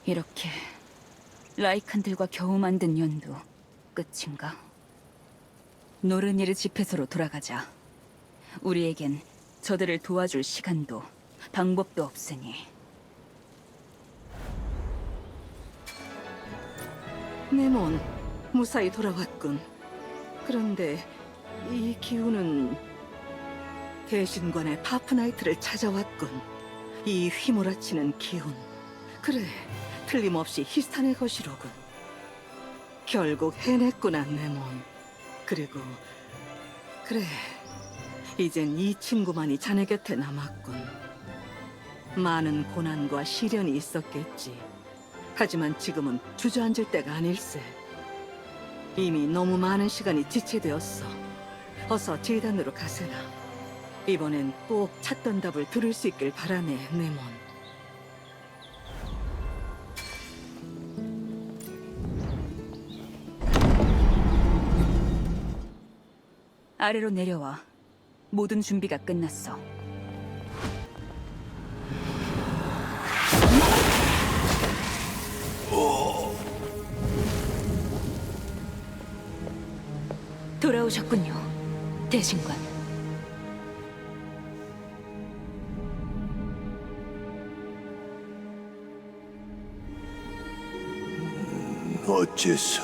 이렇게 라이칸들과 겨우 만든 연도 끝인가? 노르니르 집회소로 돌아가자. 우리에겐 저들을 도와줄 시간도 방법도 없으니. 네몬, 무사히 돌아왔군. 그런데 이 기운은 대신관의 파프나이트를 찾아왔군. 이 휘몰아치는 기운. 그래, 틀림없이 히스탄의 것이로군. 결국 해냈구나, 네몬. 그리고 그래, 이젠 이 친구만이 자네 곁에 남았군. 많은 고난과 시련이 있었겠지. 하지만 지금은 주저앉을 때가 아닐세. 이미 너무 많은 시간이 지체되었어. 어서 재단으로 가세나. 이번엔 꼭 찾던 답을 들을 수 있길 바라네, 네몬. 아래로 내려와. 모든 준비가 끝났어. 돌아오셨군요, 대신관. 어째서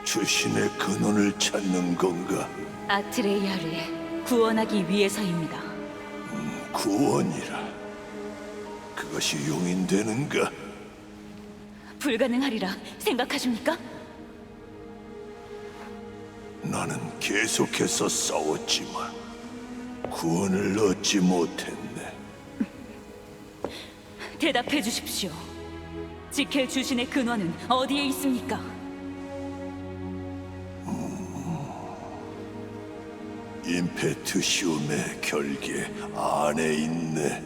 주신의 근원을 찾는 건가? 아트레이아를 구원하기 위해서입니다. 구원이라. 그것이 용인되는가? 불가능하리라 생각하십니까? 나는 계속해서 싸웠지만 구원을 얻지 못했네. 대답해 주십시오. 지켈 주신의 근원은 어디에 있습니까? 임페투시움의 결계 안에 있네.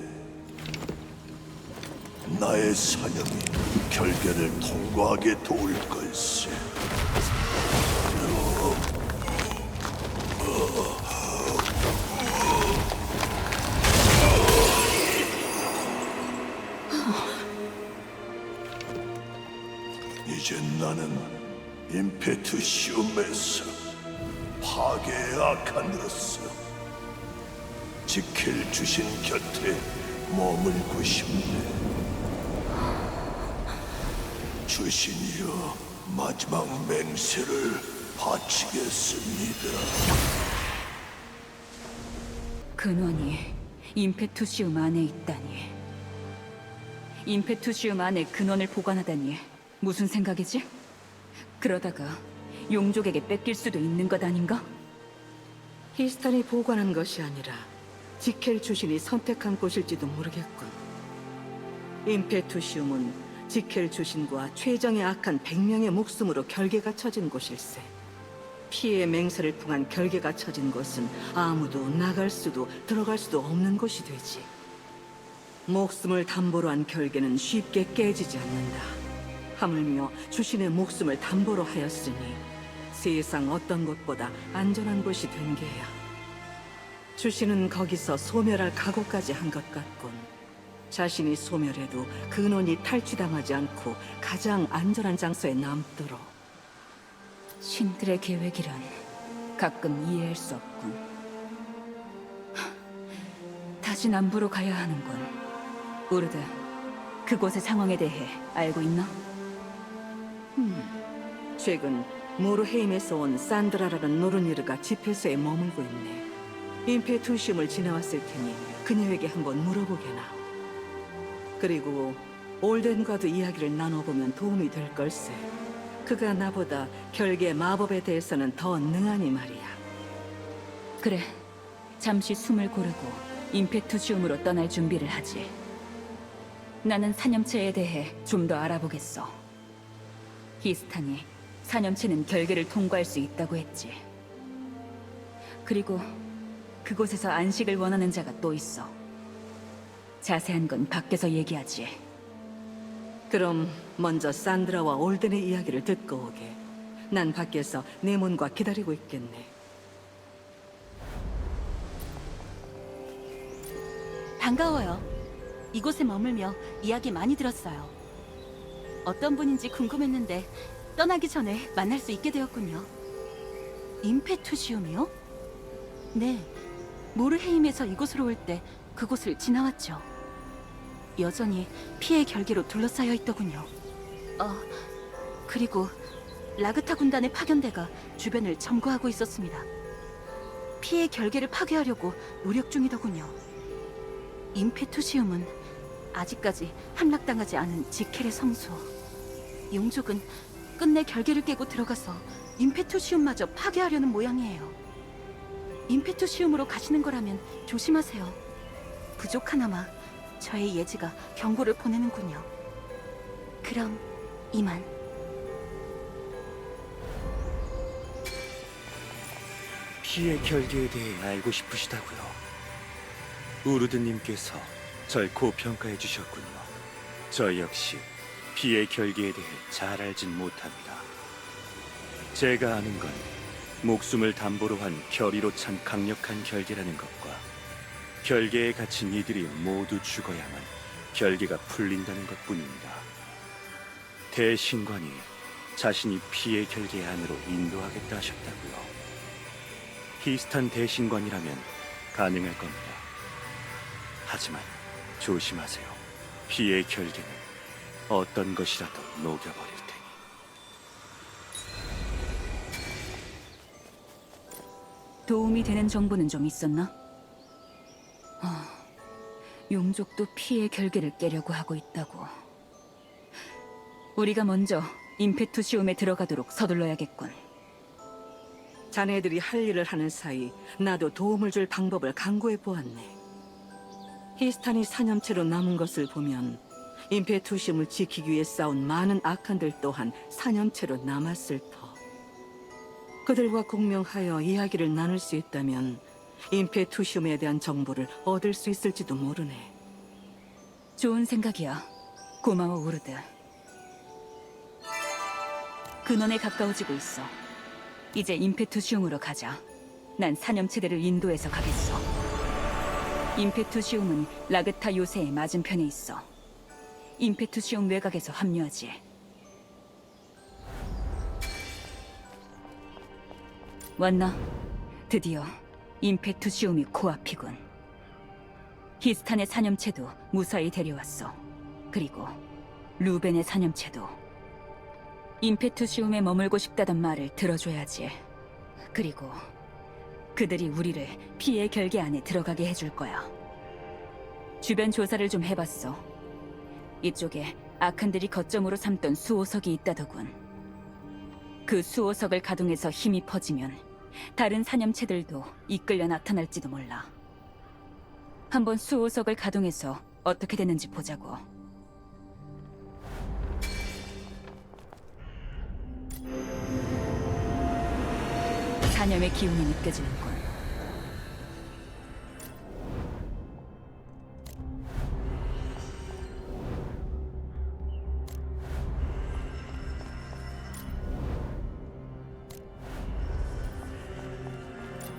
나의 사념이 결계를 통과하게 도울 걸세. 이제 나는 임페투시움에서 파괴의 아칸으로서 지킬 주신 곁에 머물고 싶네. 주신이여, 마지막 맹세를 바치겠습니다. 근원이 임페투시움 안에 있다니. 임페투시움 안에 근원을 보관하다니 무슨 생각이지? 그러다가 용족에게 뺏길 수도 있는 것 아닌가? 히스탄이 보관한 것이 아니라 지켈 주신이 선택한 곳일지도 모르겠군. 임페투시움은 지켈 주신과 최정의 악한 100명의 목숨으로 결계가 쳐진 곳일세. 피해의 맹세를 통한 결계가 쳐진 곳은 아무도 나갈 수도 들어갈 수도 없는 곳이 되지. 목숨을 담보로 한 결계는 쉽게 깨지지 않는다. 하물며 주신의 목숨을 담보로 하였으니 세상 어떤 곳보다 안전한 곳이 된 게야. 주신은 거기서 소멸할 각오까지 한 것 같군. 자신이 소멸해도 근원이 탈취당하지 않고 가장 안전한 장소에 남도록. 신들의 계획이란 가끔 이해할 수 없군. 다시 남부로 가야 하는군. 우르드, 그곳의 상황에 대해 알고 있나? 최근 모르헤임에서 온 산드라라는 노르니르가 집회소에 머물고 있네. 임페투시움을 지나왔을 테니 그녀에게 한번 물어보게나. 그리고 올덴과도 이야기를 나눠보면 도움이 될 걸세. 그가 나보다 결계 마법에 대해서는 더 능하니 말이야. 그래, 잠시 숨을 고르고 임페투시움으로 떠날 준비를 하지. 나는 사념체에 대해 좀 더 알아보겠어. 히스탄이 사념체는 결계를 통과할 수 있다고 했지. 그리고 그곳에서 안식을 원하는 자가 또 있어. 자세한 건 밖에서 얘기하지. 그럼 먼저 산드라와 올덴의 이야기를 듣고 오게. 난 밖에서 네몬과 기다리고 있겠네. 반가워요. 이곳에 머물며 이야기 많이 들었어요. 어떤 분인지 궁금했는데 떠나기 전에 만날 수 있게 되었군요. 임페투시움이요? 네, 모르헤임에서 이곳으로 올 때 그곳을 지나왔죠. 여전히 피해 결계로 둘러싸여 있더군요. 그리고 라그타 군단의 파견대가 주변을 점거하고 있었습니다. 피해 결계를 파괴하려고 노력 중이더군요. 임페투시움은 아직까지 함락당하지 않은 지켈의 성소. 용족은 끝내 결계를 깨고 들어가서 임페투시움마저 파괴하려는 모양이에요. 임페투시움으로 가시는 거라면 조심하세요. 부족하나마 저의 예지가 경고를 보내는군요. 그럼 이만. 피의 결계에 대해 알고 싶으시다고요. 우르드님께서 절 고평가해 주셨군요. 저 역시 피의 결계에 대해 잘 알진 못합니다. 제가 아는 건 목숨을 담보로 한 결의로 찬 강력한 결계라는 것과 결계에 갇힌 이들이 모두 죽어야만 결계가 풀린다는 것뿐입니다. 대신관이 자신이 피의 결계 안으로 인도하겠다 하셨다고요. 히스탄 대신관이라면 가능할 겁니다. 하지만 조심하세요. 피의 결계는 어떤 것이라도 녹여버릴 테니. 도움이 되는 정보는 좀 있었나? 용족도 피의 결계를 깨려고 하고 있다고. 우리가 먼저 임페투시움에 들어가도록 서둘러야겠군. 자네들이 할 일을 하는 사이 나도 도움을 줄 방법을 강구해 보았네. 히스탄이 사념체로 남은 것을 보면 임페투시움을 지키기 위해 싸운 많은 아칸들 또한 사념체로 남았을 터. 그들과 공명하여 이야기를 나눌 수 있다면 임페투시움에 대한 정보를 얻을 수 있을지도 모르네. 좋은 생각이야. 고마워, 우르드. 근원에 가까워지고 있어. 이제 임페투시움으로 가자. 난 사념체들을 인도해서 가겠어. 임페투시움은 라그타 요새의 맞은편에 있어. 임페투시움 외곽에서 합류하지. 왔나? 드디어 임페투시움이 코앞이군. 히스탄의 사념체도 무사히 데려왔어. 그리고 루벤의 사념체도. 임페투시움에 머물고 싶다던 말을 들어줘야지. 그리고 그들이 우리를 피의 결계 안에 들어가게 해줄 거야. 주변 조사를 좀 해봤어. 이쪽에 아칸들이 거점으로 삼던 수호석이 있다더군. 그 수호석을 가동해서 힘이 퍼지면 다른 사념체들도 이끌려 나타날지도 몰라. 한번 수호석을 가동해서 어떻게 되는지 보자고. 사념의 기운이 느껴지는군.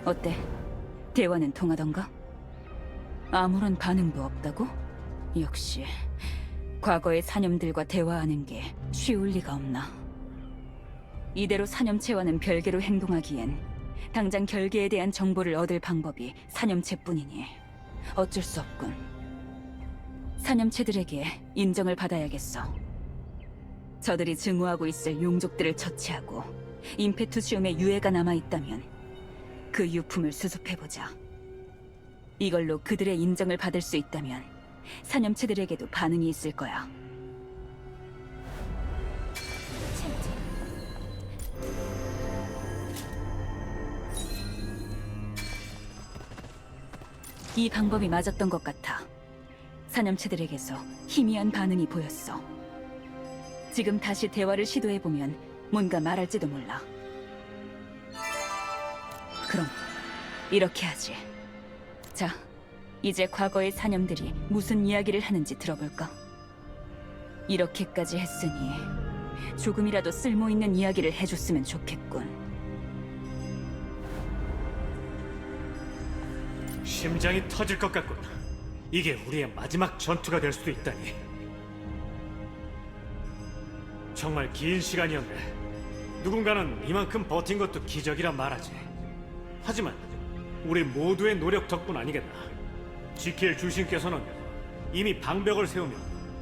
어때? 대화는 통하던가? 아무런 반응도 없다고? 역시 과거의 사념들과 대화하는 게 쉬울 리가 없나. 이대로 사념체와는 별개로 행동하기엔 당장 결계에 대한 정보를 얻을 방법이 사념체뿐이니 어쩔 수 없군. 사념체들에게 인정을 받아야겠어. 저들이 증오하고 있을 용족들을 처치하고 임페투시움에 유해가 남아있다면 그 유품을 수습해보자. 이걸로 그들의 인정을 받을 수 있다면 사념체들에게도 반응이 있을 거야. 이 방법이 맞았던 것 같아. 사념체들에게서 희미한 반응이 보였어. 지금 다시 대화를 시도해보면 뭔가 말할지도 몰라. 그럼 이렇게 하지. 자, 이제 과거의 사념들이 무슨 이야기를 하는지 들어볼까? 이렇게까지 했으니 조금이라도 쓸모있는 이야기를 해줬으면 좋겠군. 심장이 터질 것 같군. 이게 우리의 마지막 전투가 될 수도 있다니. 정말 긴 시간이었네. 누군가는 이만큼 버틴 것도 기적이라 말하지. 하지만 우리 모두의 노력 덕분 아니겠나. 지킬 주신께서는 이미 방벽을 세우며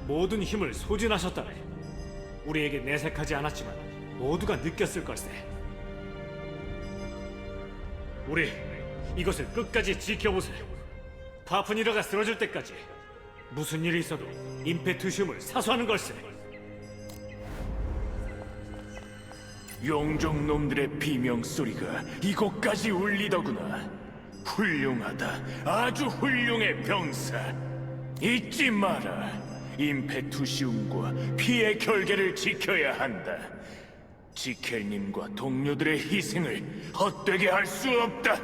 모든 힘을 소진하셨다네. 우리에게 내색하지 않았지만 모두가 느꼈을 걸세. 우리 이것을 끝까지 지켜보세. 파프니러가 쓰러질 때까지 무슨 일이 있어도 임페투시움을 사수하는 걸세. 용종 놈들의 비명 소리가 이곳까지 울리더구나. 훌륭하다. 아주 훌륭해, 병사. 잊지 마라. 임페투시움과 피의 결계를 지켜야 한다. 지켈님과 동료들의 희생을 헛되게 할 수 없다.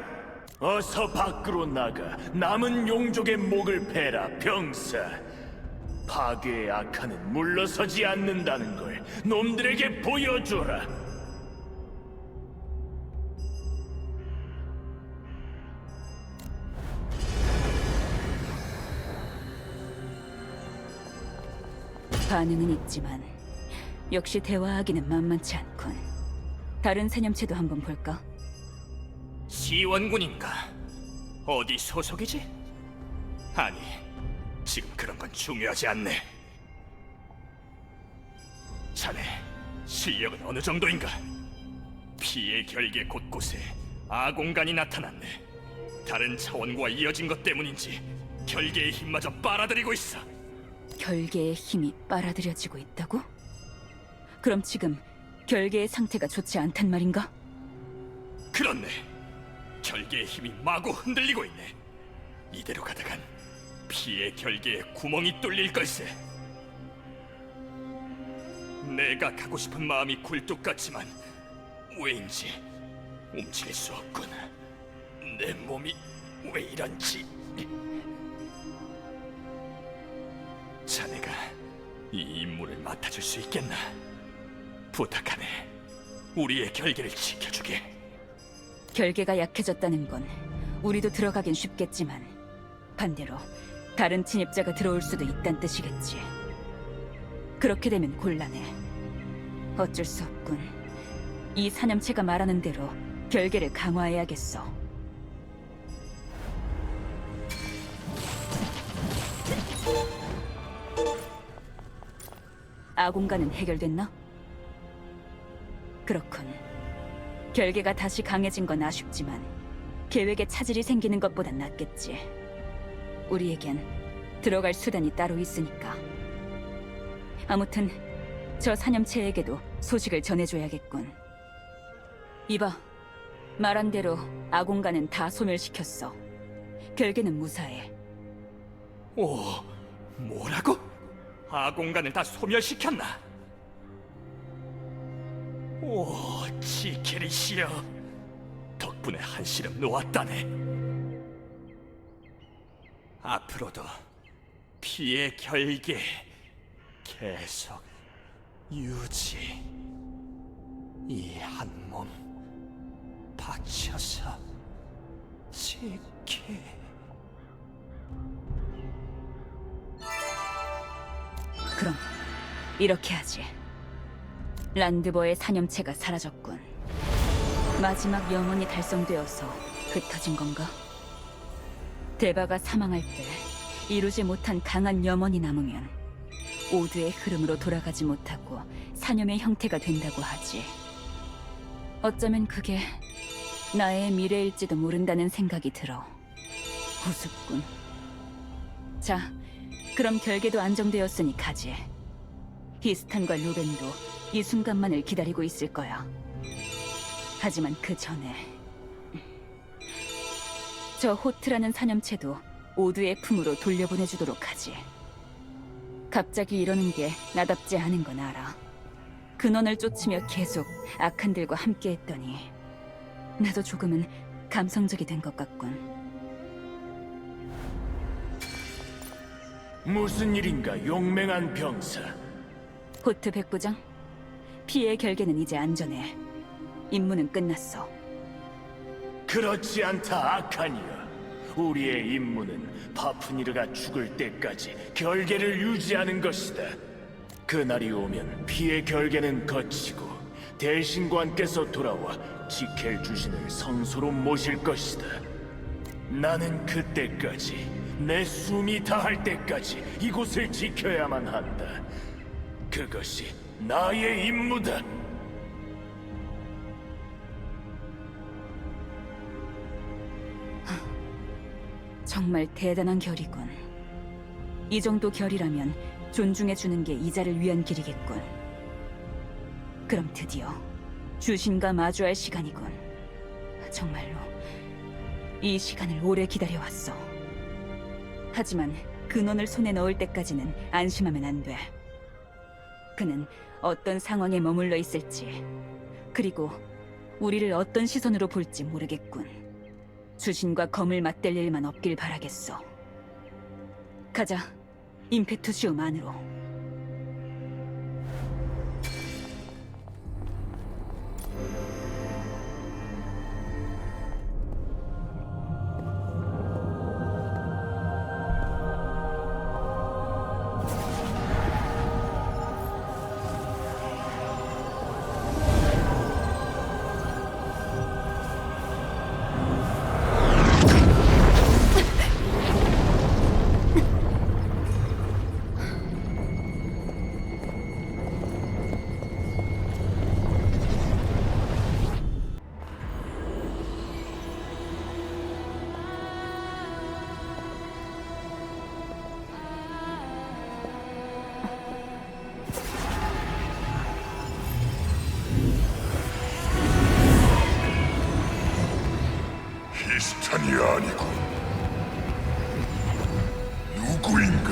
어서 밖으로 나가 남은 용족의 목을 베라, 병사. 파괴의 악한은 물러서지 않는다는 걸 놈들에게 보여줘라. 반응은 있지만 역시 대화하기는 만만치 않군. 다른 사념체도 한번 볼까? 시원군인가? 어디 소속이지? 아니, 지금 그런 건 중요하지 않네. 자네, 실력은 어느 정도인가? 피의 결계 곳곳에 아공간이 나타났네. 다른 차원과 이어진 것 때문인지 결계의 힘마저 빨아들이고 있어. 결계의 힘이 빨아들여지고 있다고? 그럼 지금 결계의 상태가 좋지 않단 말인가? 그렇네. 결계의 힘이 마구 흔들리고 있네. 이대로 가다간 피의 결계에 구멍이 뚫릴 걸세. 내가 가고 싶은 마음이 굴뚝 같지만 왜인지 움직일 수 없군. 내 몸이 왜 이런지. 자네가 이 임무를 맡아줄 수 있겠나? 부탁하네. 우리의 결계를 지켜주게. 결계가 약해졌다는 건 우리도 들어가긴 쉽겠지만 반대로 다른 침입자가 들어올 수도 있단 뜻이겠지. 그렇게 되면 곤란해. 어쩔 수 없군. 이 사념체가 말하는 대로 결계를 강화해야겠어. 아공간은 해결됐나? 그렇군. 결계가 다시 강해진 건 아쉽지만 계획에 차질이 생기는 것보단 낫겠지. 우리에겐 들어갈 수단이 따로 있으니까. 아무튼 저 사념체에게도 소식을 전해줘야겠군. 이봐, 말한 대로 아공간은 다 소멸시켰어. 결계는 무사해. 오, 뭐라고? 아공간을 다 소멸시켰나? 오, 지케리시여. 덕분에 한시름 놓았다네. 앞으로도 피의 결계 계속 유지. 이 한 몸 바쳐서 지키. 그럼 이렇게 하지. 란드버의 사념체가 사라졌군. 마지막 영혼이 달성되어서 흩어진 건가? 데바가 사망할 때 이루지 못한 강한 염원이 남으면 오드의 흐름으로 돌아가지 못하고 사념의 형태가 된다고 하지. 어쩌면 그게 나의 미래일지도 모른다는 생각이 들어. 우습군. 자, 그럼 결계도 안정되었으니 가지. 히스탄과 루벤도 이 순간만을 기다리고 있을 거야. 하지만 그 전에 저 호트라는 사념체도 오드의 품으로 돌려보내주도록 하지. 갑자기 이러는 게 나답지 않은 건 알아. 근원을 쫓으며 계속 악한들과 함께했더니 나도 조금은 감성적이 된 것 같군. 무슨 일인가, 용맹한 병사. 호트 백부장, 피의 결계는 이제 안전해. 임무는 끝났어. 그렇지 않다, 아카니아. 우리의 임무는 파프니르가 죽을 때까지 결계를 유지하는 것이다. 그날이 오면 피의 결계는 거치고 대신관께서 돌아와 지켈 주신을 성소로 모실 것이다. 나는 그때까지, 내 숨이 다할 때까지 이곳을 지켜야만 한다. 그것이 나의 임무다. 정말 대단한 결이군. 이 정도 결이라면 존중해주는 게 이자를 위한 길이겠군. 그럼 드디어 주신과 마주할 시간이군. 정말로 이 시간을 오래 기다려왔어. 하지만 근원을 손에 넣을 때까지는 안심하면 안 돼. 그는 어떤 상황에 머물러 있을지 그리고 우리를 어떤 시선으로 볼지 모르겠군. 주신과 검을 맞댈 일만 없길 바라겠소. 가자, 임페투시움 안으로. 히스탄이 아니고 누구인가?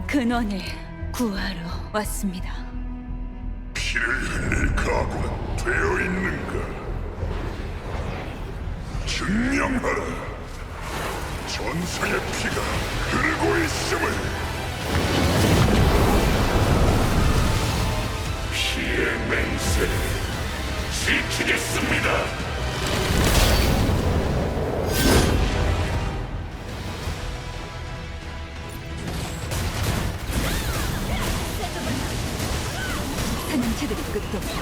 근원을 구하러 왔습니다. 피를 흘릴 각오가 되어 있는가? 증명하라. 전상의 피가 흐르고 있음을. 피의 맹세를 지키겠습니다. 사냥체들이 끝도 없다.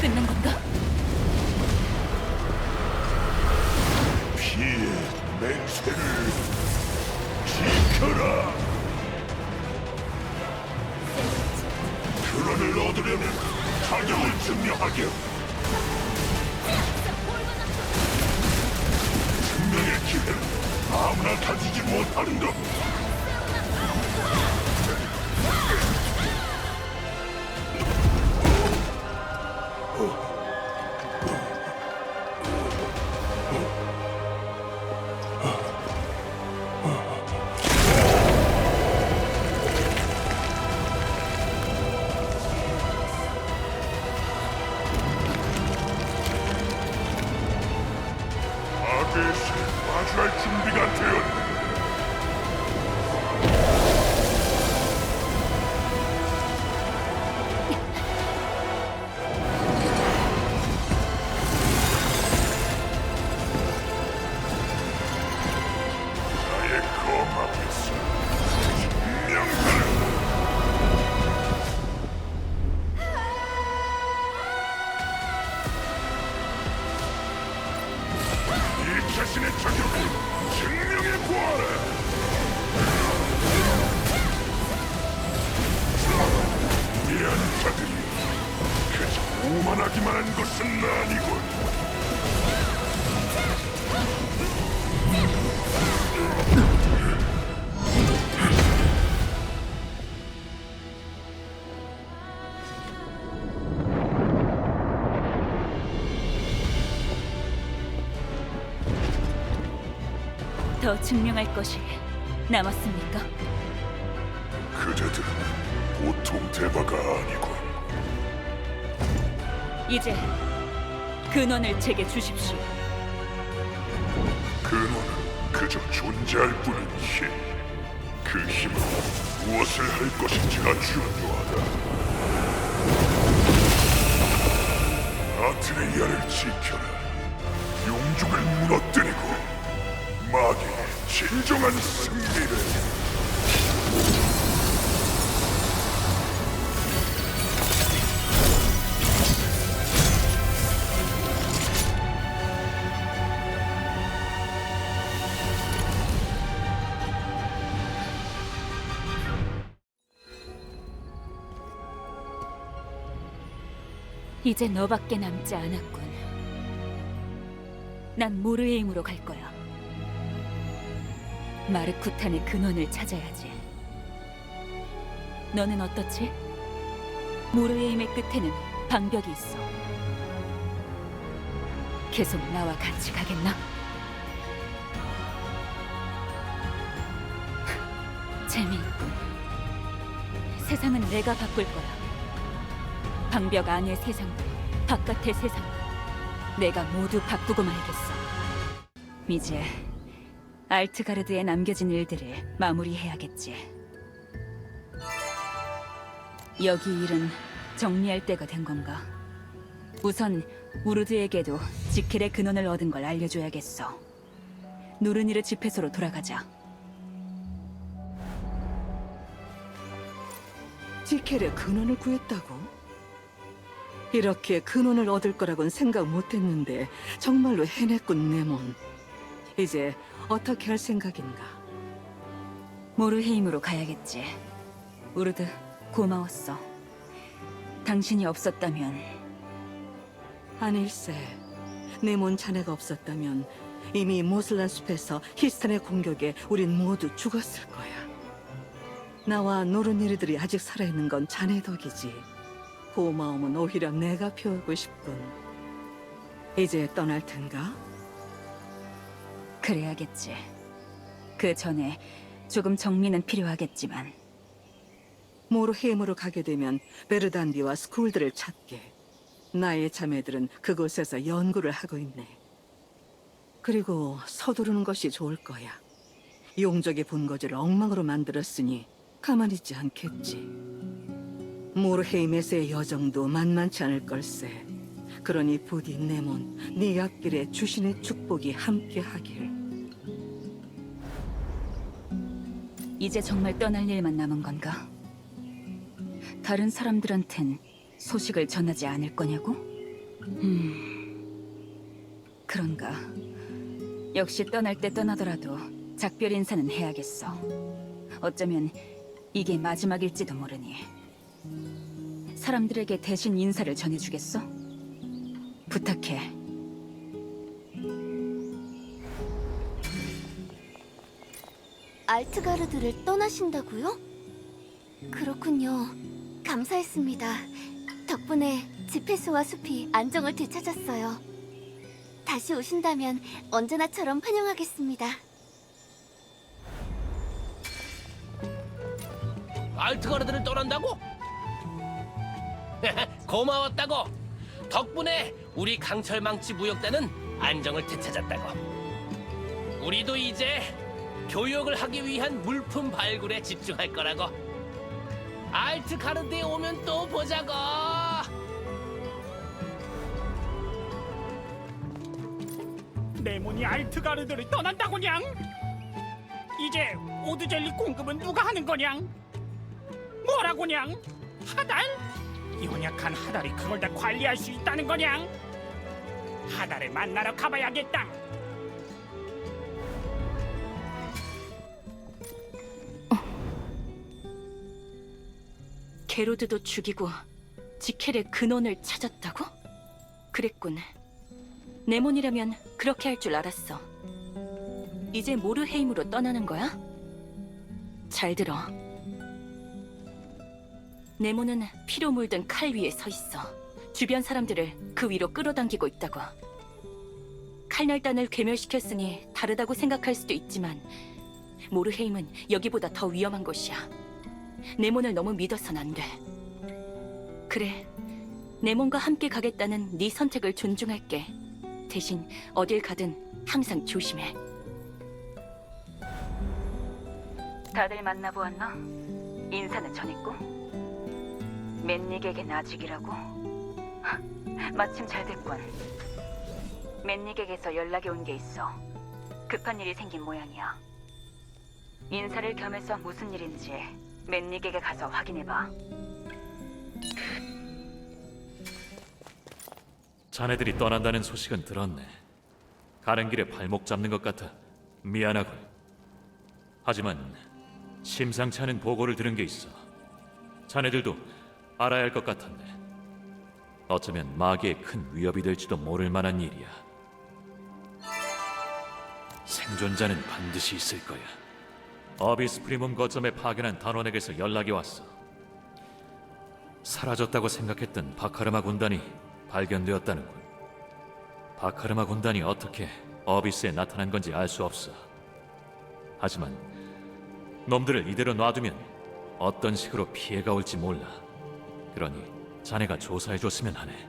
끝난 건가? 피의 맹세를 지켜라. 근원을 얻으려면 자격을 증명하게. 증명의 기회는 아무나 가지지 못한다. 악의 신을 마주할 준비가 되었네. 나의 검 앞에서 증명하라. 이 자신의 자격을 증명해 보아라. 위대한 자들이 그저 오만하기만 한 것은 아니군. 더 증명할 것이 남았습니까? 그자들은 보통 대바가 아니군. 이제 근원을 제게 주십시오. 근원은 그저 존재할 뿐인 힘. 그 힘으로 무엇을 할 것인지가 중요하다. 아트레이아를 지켜라. 용족을 무너뜨리고 마귀의 진정한 승리를. 이제 너밖에 남지 않았군. 난 모르의 힘으로 갈 거야. 마르쿠탄의 근원을 찾아야지. 너는 어떻지? 모르의 힘의 끝에는 방벽이 있어. 계속 나와 같이 가겠나? 재미있군. 세상은 내가 바꿀 거야. 방벽 안의 세상도 바깥의 세상도 내가 모두 바꾸고 말겠어. 이제 알트가르드에 남겨진 일들을 마무리해야겠지. 여기 일은 정리할 때가 된 건가? 우선 우르드에게도 지켈의 근원을 얻은 걸 알려줘야겠어. 누르니르 집회소로 돌아가자. 지켈의 근원을 구했다고? 이렇게 근원을 얻을 거라고는 생각 못했는데 정말로 해냈군, 네몬. 이제 어떻게 할 생각인가? 모르헤임으로 가야겠지. 우르드, 고마웠어. 당신이 없었다면... 아닐세. 네몬 자네가 없었다면 이미 모슬란 숲에서 히스탄의 공격에 우린 모두 죽었을 거야. 나와 노르니르들이 아직 살아있는 건 자네 덕이지. 고마움은 오히려 내가 표하고 싶군. 이제 떠날 텐가? 그래야겠지. 그 전에 조금 정리는 필요하겠지만. 모르헤임으로 가게 되면 베르단디와 스쿨들을 찾게. 나의 자매들은 그곳에서 연구를 하고 있네. 그리고 서두르는 것이 좋을 거야. 용적의 본거지를 엉망으로 만들었으니 가만히 있지 않겠지. 모르헤임에서의 여정도 만만치 않을 걸세. 그러니 부디 네몬, 네 앞길에 주신의 축복이 함께하길. 이제 정말 떠날 일만 남은 건가? 다른 사람들한텐 소식을 전하지 않을 거냐고? 그런가. 역시 떠날 때 떠나더라도 작별 인사는 해야겠어. 어쩌면 이게 마지막일지도 모르니. 사람들에게 대신 인사를 전해주겠어? 부탁해. 알트가르드를 떠나신다고요? 그렇군요. 감사했습니다. 덕분에 집회소와 숲이 안정을 되찾았어요. 다시 오신다면 언제나처럼 환영하겠습니다. 알트가르드를 떠난다고? 고마웠다고. 덕분에 우리 강철망치 무역단은 안정을 되찾았다고. 우리도 이제 교역을 하기 위한 물품 발굴에 집중할 거라고. 알트가르드에 오면 또 보자고. 네몬이 알트가르드를 떠난다고냥? 이제 오드젤리 공급은 누가 하는 거냥? 뭐라고냥? 하달? 연약한 하달이 그걸 다 관리할 수 있다는 거냥? 하달을 만나러 가봐야겠다. 게로드도 죽이고 지켈의 근원을 찾았다고? 그랬군. 네몬이라면 그렇게 할 줄 알았어. 이제 모르헤임으로 떠나는 거야? 잘 들어. 네몬은 피로 물든 칼 위에 서 있어. 주변 사람들을 그 위로 끌어당기고 있다고. 칼날단을 괴멸시켰으니 다르다고 생각할 수도 있지만 모르헤임은 여기보다 더 위험한 곳이야. 네몬을 너무 믿어선 안 돼. 그래, 네몬과 함께 가겠다는 네 선택을 존중할게. 대신 어딜 가든 항상 조심해. 다들 만나보았나? 인사는 전했고? 맨닉에겐 아직이라고? 마침 잘 됐군. 맨닉에게서 연락이 온 게 있어. 급한 일이 생긴 모양이야. 인사를 겸해서 무슨 일인지 맨닉에게 가서 확인해봐. 자네들이 떠난다는 소식은 들었네. 가는 길에 발목 잡는 것 같아 미안하군. 하지만 심상치 않은 보고를 들은 게 있어. 자네들도 알아야 할 것 같은데. 어쩌면 마귀의 큰 위협이 될지도 모를 만한 일이야. 생존자는 반드시 있을 거야. 어비스 프리몬 거점에 파견한 단원에게서 연락이 왔어. 사라졌다고 생각했던 바카르마 군단이 발견되었다는군. 바카르마 군단이 어떻게 어비스에 나타난 건지 알 수 없어. 하지만 놈들을 이대로 놔두면 어떤 식으로 피해가 올지 몰라. 그러니 자네가 조사해줬으면 하네.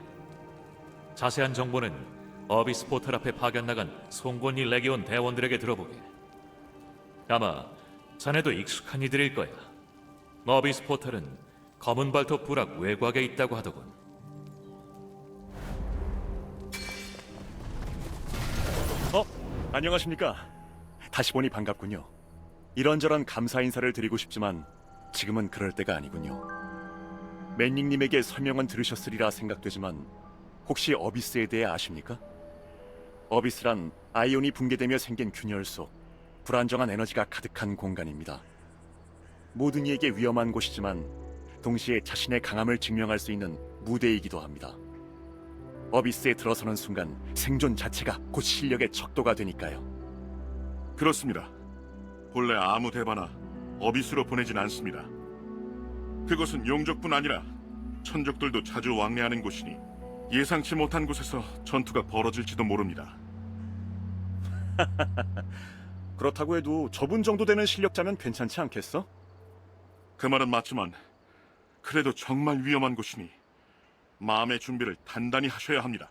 자세한 정보는 어비스 포털 앞에 파견 나간 송곳니 레기온 대원들에게 들어보게. 아마 자네도 익숙한 이들일 거야. 어비스 포털은 검은 발톱 부락 외곽에 있다고 하더군. 안녕하십니까. 다시 보니 반갑군요. 이런저런 감사 인사를 드리고 싶지만 지금은 그럴 때가 아니군요. 맨닝님에게 설명은 들으셨으리라 생각되지만 혹시 어비스에 대해 아십니까? 어비스란 아이온이 붕괴되며 생긴 균열 속 불안정한 에너지가 가득한 공간입니다. 모든 이에게 위험한 곳이지만 동시에 자신의 강함을 증명할 수 있는 무대이기도 합니다. 어비스에 들어서는 순간 생존 자체가 곧 실력의 척도가 되니까요. 그렇습니다. 본래 아무 대바나 어비스로 보내진 않습니다. 그것은 용족뿐 아니라 천족들도 자주 왕래하는 곳이니 예상치 못한 곳에서 전투가 벌어질지도 모릅니다. 그렇다고 해도 저분 정도 되는 실력자면 괜찮지 않겠어? 그 말은 맞지만 그래도 정말 위험한 곳이니 마음의 준비를 단단히 하셔야 합니다.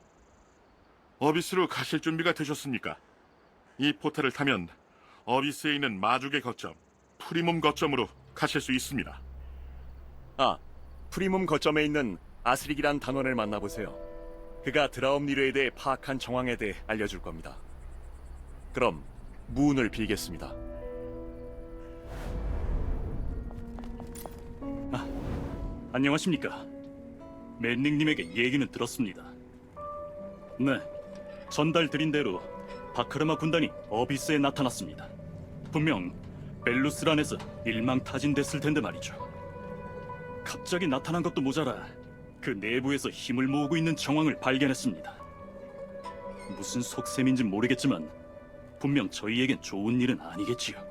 어비스로 가실 준비가 되셨습니까? 이 포탈을 타면 어비스에 있는 마족의 거점, 프리몸 거점으로 가실 수 있습니다. 아, 프리몸 거점에 있는 아스릭이란 단원을 만나보세요. 그가 드라움니르에 대해 파악한 정황에 대해 알려줄 겁니다. 그럼 무운을 빌겠습니다. 안녕하십니까. 맨닝님에게 얘기는 들었습니다. 네, 전달드린 대로 바카르마 군단이 어비스에 나타났습니다. 분명 벨루스란에서 일망타진됐을 텐데 말이죠. 갑자기 나타난 것도 모자라 그 내부에서 힘을 모으고 있는 정황을 발견했습니다. 무슨 속셈인진 모르겠지만 분명 저희에겐 좋은 일은 아니겠지요.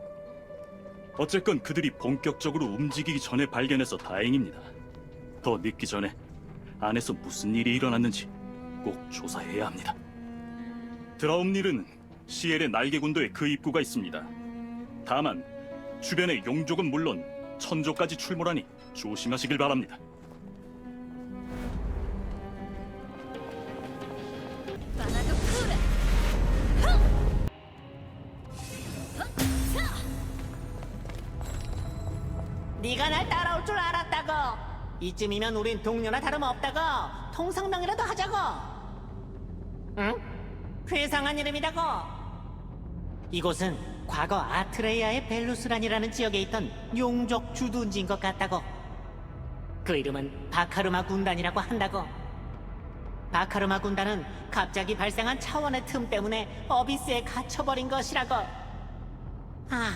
어쨌건 그들이 본격적으로 움직이기 전에 발견해서 다행입니다. 더 늦기 전에 안에서 무슨 일이 일어났는지 꼭 조사해야 합니다. 드라움닐은 시엘의 날개군도에 그 입구가 있습니다. 다만 주변의 용족은 물론 천족까지 출몰하니 조심하시길 바랍니다. 네가 날 따라올 줄 알았다고. 이쯤이면 우린 동료나 다름없다고. 통성명이라도 하자고. 응? 괴상한 이름이라고. 이곳은 과거 아트레이아의 벨루스란이라는 지역에 있던 용족 주둔지인 것 같다고. 그 이름은 바카르마 군단이라고 한다고. 바카르마 군단은 갑자기 발생한 차원의 틈 때문에 어비스에 갇혀버린 것이라고. 아,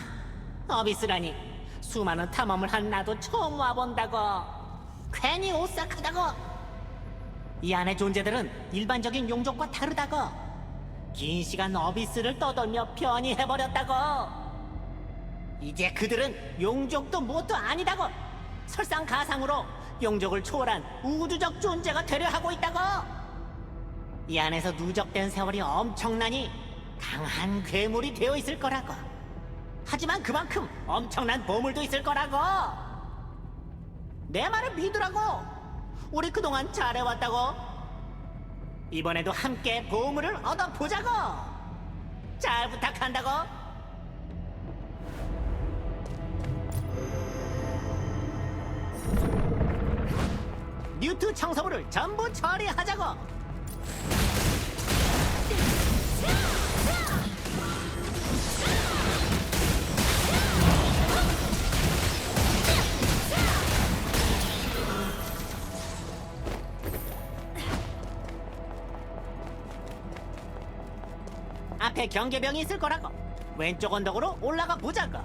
어비스라니. 수많은 탐험을 한 나도 처음 와본다고. 괜히 오싹하다고. 이 안의 존재들은 일반적인 용족과 다르다고. 긴 시간 어비스를 떠돌며 변이해버렸다고. 이제 그들은 용족도 뭣도 아니다고. 설상가상으로 용족을 초월한 우주적 존재가 되려 하고 있다고. 이 안에서 누적된 세월이 엄청나니 강한 괴물이 되어 있을 거라고. 하지만 그만큼 엄청난 보물도 있을 거라고. 내 말을 믿으라고. 우리 그동안 잘해왔다고. 이번에도 함께 보물을 얻어보자고. 잘 부탁한다고. 뉴트 청소부를 전부 처리하자고. 앞에 경계병이 있을 거라고. 왼쪽 언덕으로 올라가 보자고.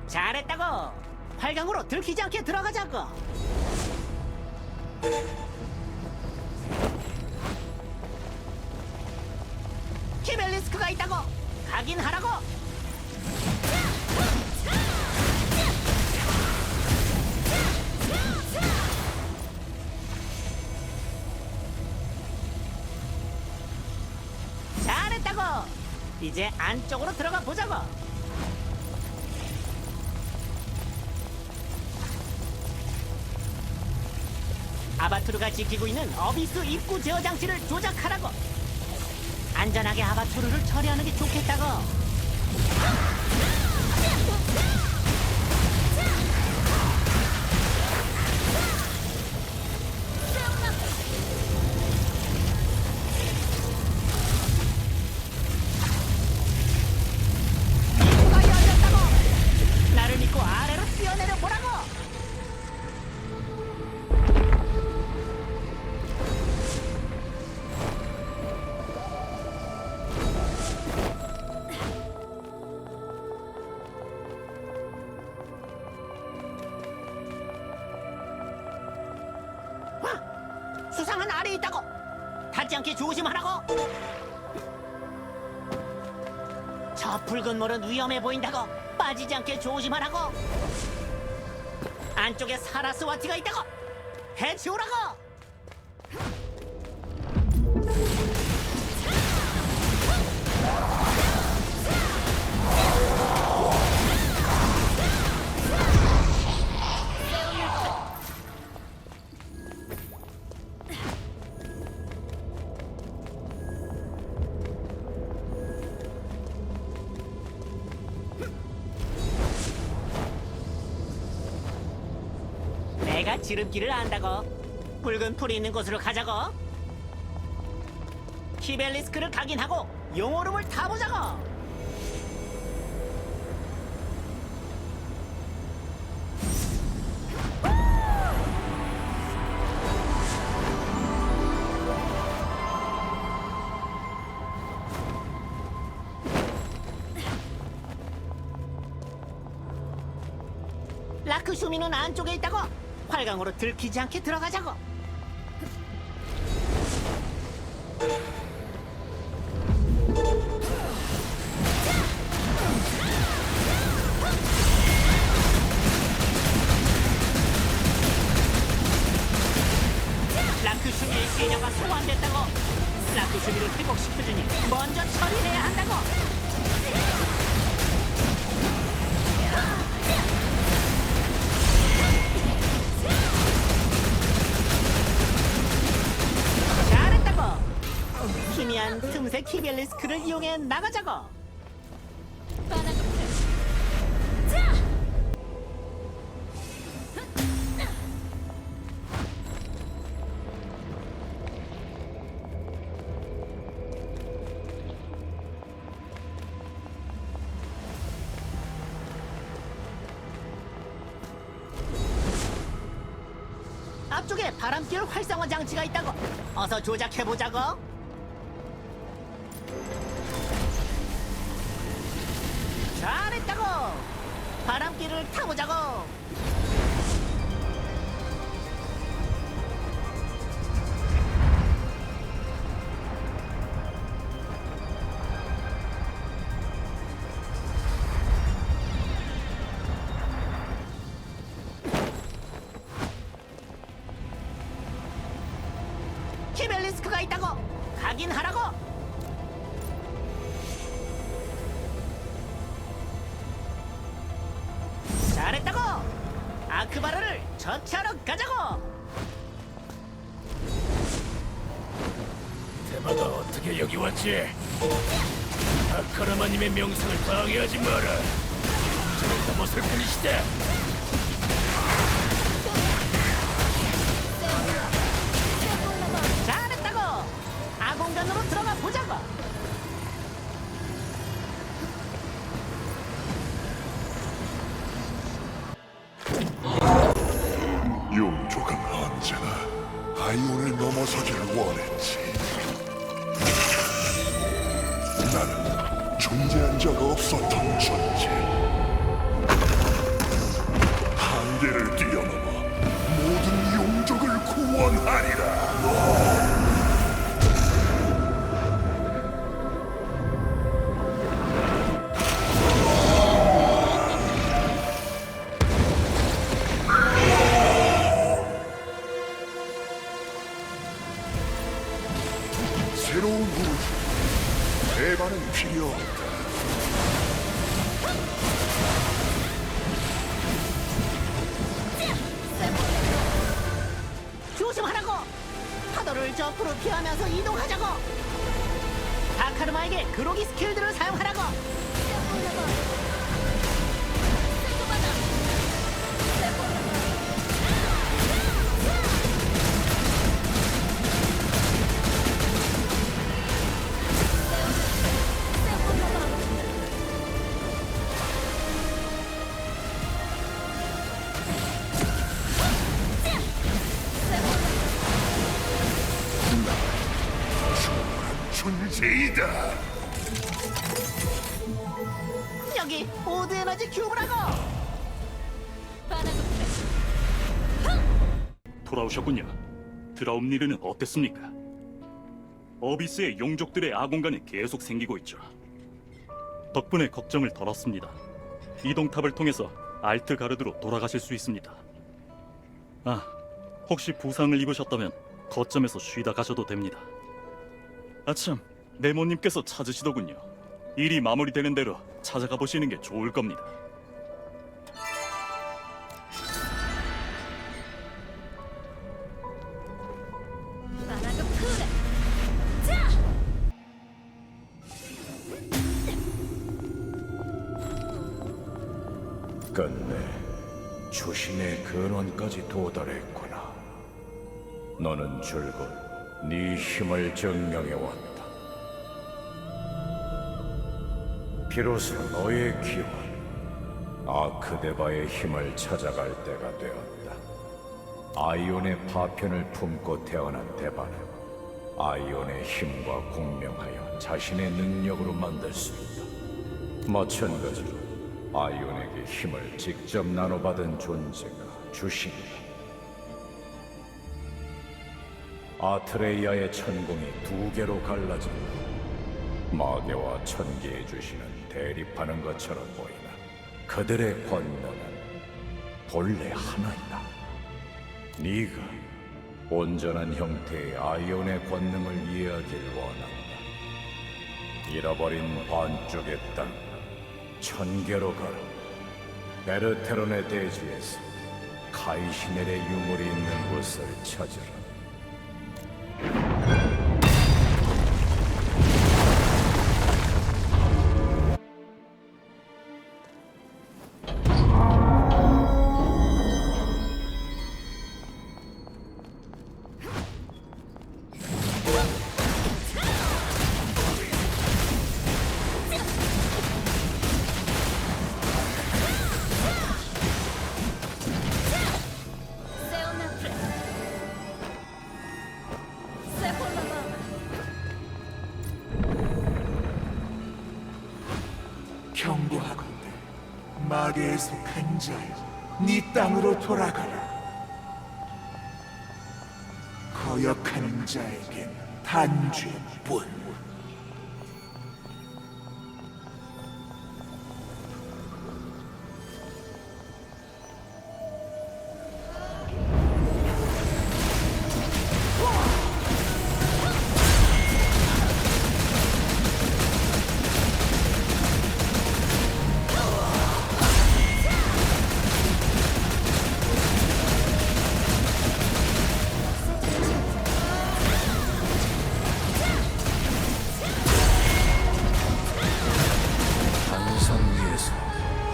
잘했다고. 활강으로 들키지 않게 들어가자고. 키벨리스크가 있다고. 가긴 하라고. 잘했다고. 이제 안쪽으로 들어가 보자고. 아바투르가 지키고 있는 어비스 입구 제어 장치를 조작하라고. 안전하게 아바투르를 처리하는 게 좋겠다고. 입구가 열렸다고. 나를 믿고 아래로 뛰어내려 보라고. 수상한 아래에 있다고. 닿지 않게 조심하라고. 저 붉은 물은 위험해 보인다고. 빠지지 않게 조심하라고. 안쪽에 사라스와티가 있다고. 해치우라고. 내가 지름길을 안다고. 붉은 풀이 있는 곳으로 가자고. 키벨리스크를 각인하고 용오름을 타보자고. 라크슈미는 안쪽에 있다고. 활강으로 들키지 않게 들어가자고. 라크슈미의 세녀가 소환됐다고. 라크슈미를 회복시켜주니 먼저 처리해야 한다고. 희미한 틈새 키벨리스크를 이용해 나가자고. 앞쪽에 바람길 활성화 장치가 있다고. 어서 조작해보자고. 잘했다고. 바람길을 타보자고. 키벨리스크가 있다고. 각인하라고. 잘했다고. 아크바라를 처치하러 가자고. 대마가 어떻게 여기 왔지? 아카라마님의 명성을 방해하지 마라. 저를 넘어설 뿐이시다. 잘했다고. 아공간으로 들어가 보자고. 용족은 언제나 아이온을 넘어서기를 원했지. 나는 존재한 적 없었던 존재. 한계를 뛰어넘어 모든 용족을 구원하리라. 새로운 우주, 배반은 필요 없다. 조심하라고! 파도를 옆으로 피하면서 이동하자고! 다카르마에게 그로기 스킬들을 사용하라고! 존재이다. 여기 오드 에너지 큐브라고! 돌아오셨군요. 드라움니르는 어땠습니까? 어비스의 용족들의 아공간이 계속 생기고 있죠. 덕분에 걱정을 덜었습니다. 이동탑을 통해서 알트가르드로 돌아가실 수 있습니다. 아, 혹시 부상을 입으셨다면 거점에서 쉬다 가셔도 됩니다. 아참, 네모님께서 찾으시더군요. 일이 마무리되는 대로 찾아가 보시는 게 좋을 겁니다. 끝내 주신의 근원까지 도달했구나. 너는 줄곧 네 힘을 증명해왔다. 비로소 너의 기원 아크데바의 힘을 찾아갈 때가 되었다. 아이온의 파편을 품고 태어난 데바는 아이온의 힘과 공명하여 자신의 능력으로 만들 수 있다. 마찬가지로 아이온에게 힘을 직접 나눠받은 존재가 주신이다. 아트레이아의 천공이 두 개로 갈라진다. 마계와 천계의 주신은 대립하는 것처럼 보이나 그들의 권능은 본래 하나이다. 네가 온전한 형태의 아이온의 권능을 이해하길 원한다. 잃어버린 반쪽의 땅 천계로 가라. 베르테론의 대지에서 카이시넬의 유물이 있는 곳을 찾으라. 경고하건대 마계에 속한 자여, 네 땅으로 돌아가라. 거역하는 자에겐 단죄뿐.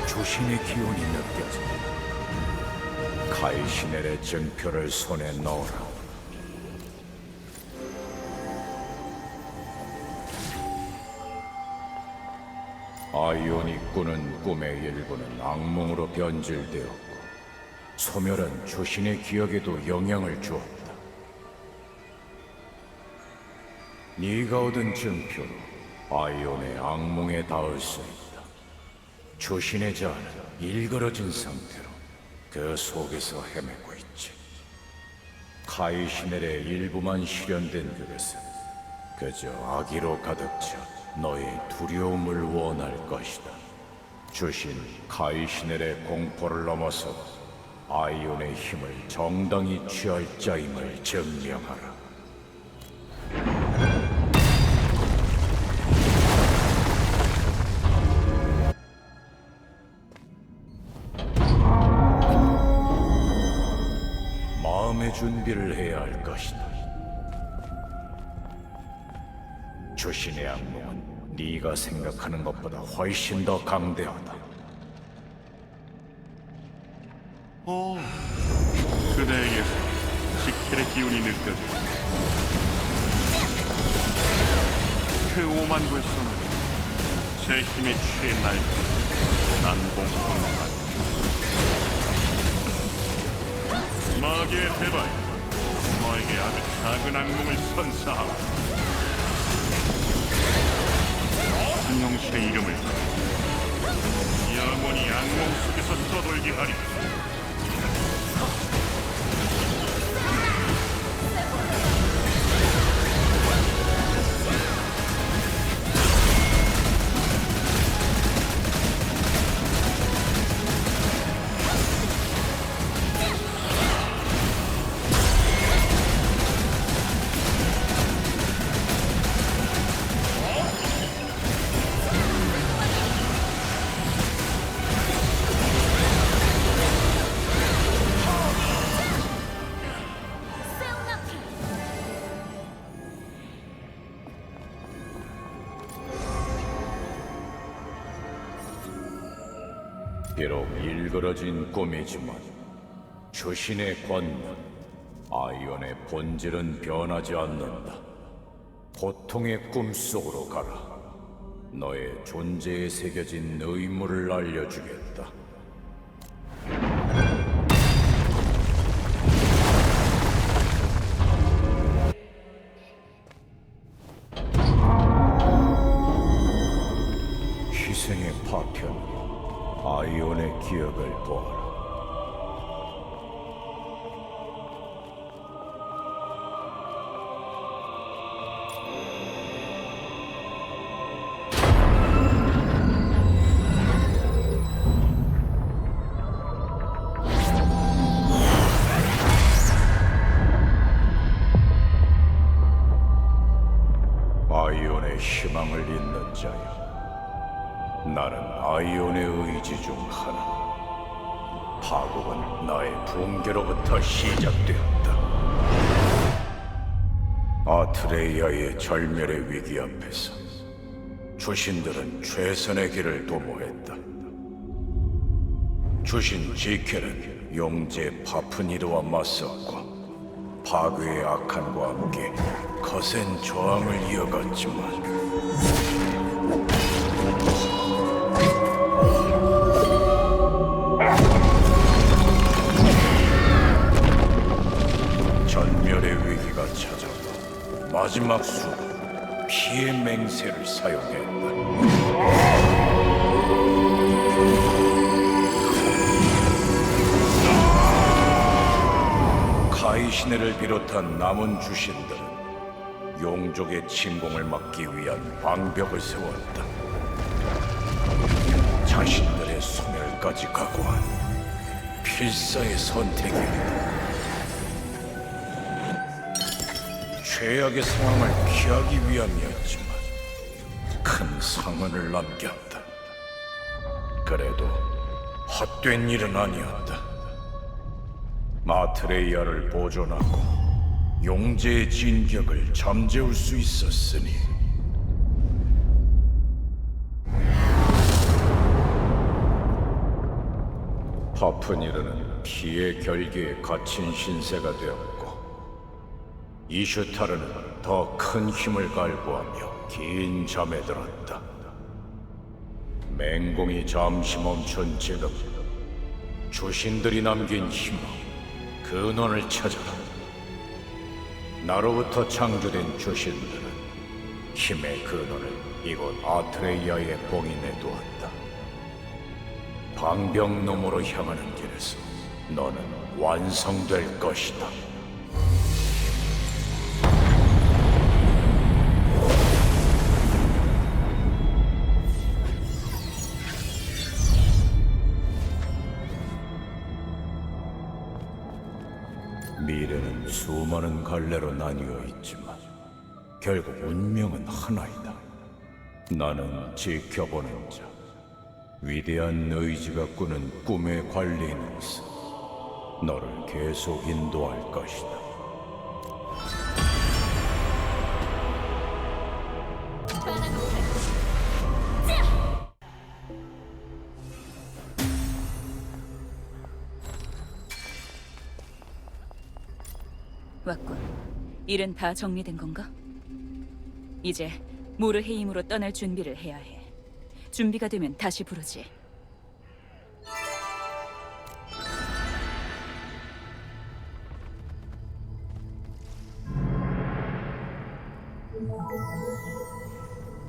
주신의 기운이 느껴진다. 카이시넬의 증표를 손에 넣어라. 아이오닉 꾸는 꿈의 일부는 악몽으로 변질되었고 소멸한 주신의 기억에도 영향을 주었다. 네가 얻은 증표로 아이온의 악몽에 닿을 수 있다. 주신의 자는 일그러진 상태로 그 속에서 헤매고 있지. 카이시넬의 일부만 실현된 그것은 그저 악의로 가득 차 너의 두려움을 원할 것이다. 주신 카이시넬의 공포를 넘어서 아이온의 힘을 정당히 취할 자임을 증명하라. 준비를 해야 할 것이다. 주신의 악몽은 네가 생각하는 것보다 훨씬 더 강대하다. 그대에게서 지킬의 기운이 느껴져. 그 오만고의 손은 제 힘에 취해 날 난공불락. 마귀의 대발, 너에게 아주 작은 악몽을 선사하고 분홍시의 이름을 영원히 악몽 속에서 떠돌게 하리. 비록 일그러진 꿈이지만 주신의 권능, 아이온의 본질은 변하지 않는다. 고통의 꿈속으로 가라. 너의 존재에 새겨진 의무를 알려주겠다. 희생의 파편, 아이온의 기억을 보아라. 아이온의 희망을 잇는 자여, 나는 아이온의 의지 중 하나. 파국은 나의 붕괴로부터 시작되었다. 아트레이아의 절멸의 위기 앞에서 주신들은 최선의 길을 도모했다. 주신 지켈은 용제 파프니르와 맞섰고 파괴의 악한과 함께 거센 저항을 이어갔지만 전멸의 위기가 찾아와 마지막 수로 피의 맹세를 사용했다. 카이시네를 비롯한 남은 주신들은 용족의 침공을 막기 위한 방벽을 세웠다. 자신들의 소멸까지 각오한 필사의 선택이었다. 최악의 상황을 피하기 위함이었지만 큰 상흔을 남겼다. 그래도 헛된 일은 아니었다. 마트레이아를 보존하고 용제의 진격을 잠재울 수 있었으니 파프니르는 피의 결계에 갇힌 신세가 되었고 이슈타르는 더 큰 힘을 갈구하며 긴 잠에 들었다. 맹공이 잠시 멈춘 지금 주신들이 남긴 희망, 근원을 찾아라. 나로부터 창조된 주신들은 힘의 근원을 이곳 아트레이아에 봉인해 두었다. 방벽 너머로 향하는 길에서 너는 완성될 것이다. 미래는 수많은 갈래로 나뉘어 있지만 결국 운명은 하나이다. 나는 지켜보는 자, 위대한 의지가 꾸는 꿈의 관리인으로서 너를 계속 인도할 것이다. 왔군. 일은 다 정리된 건가? 이제 모르헤임으로 떠날 준비를 해야 해. 준비가 되면 다시 부르지.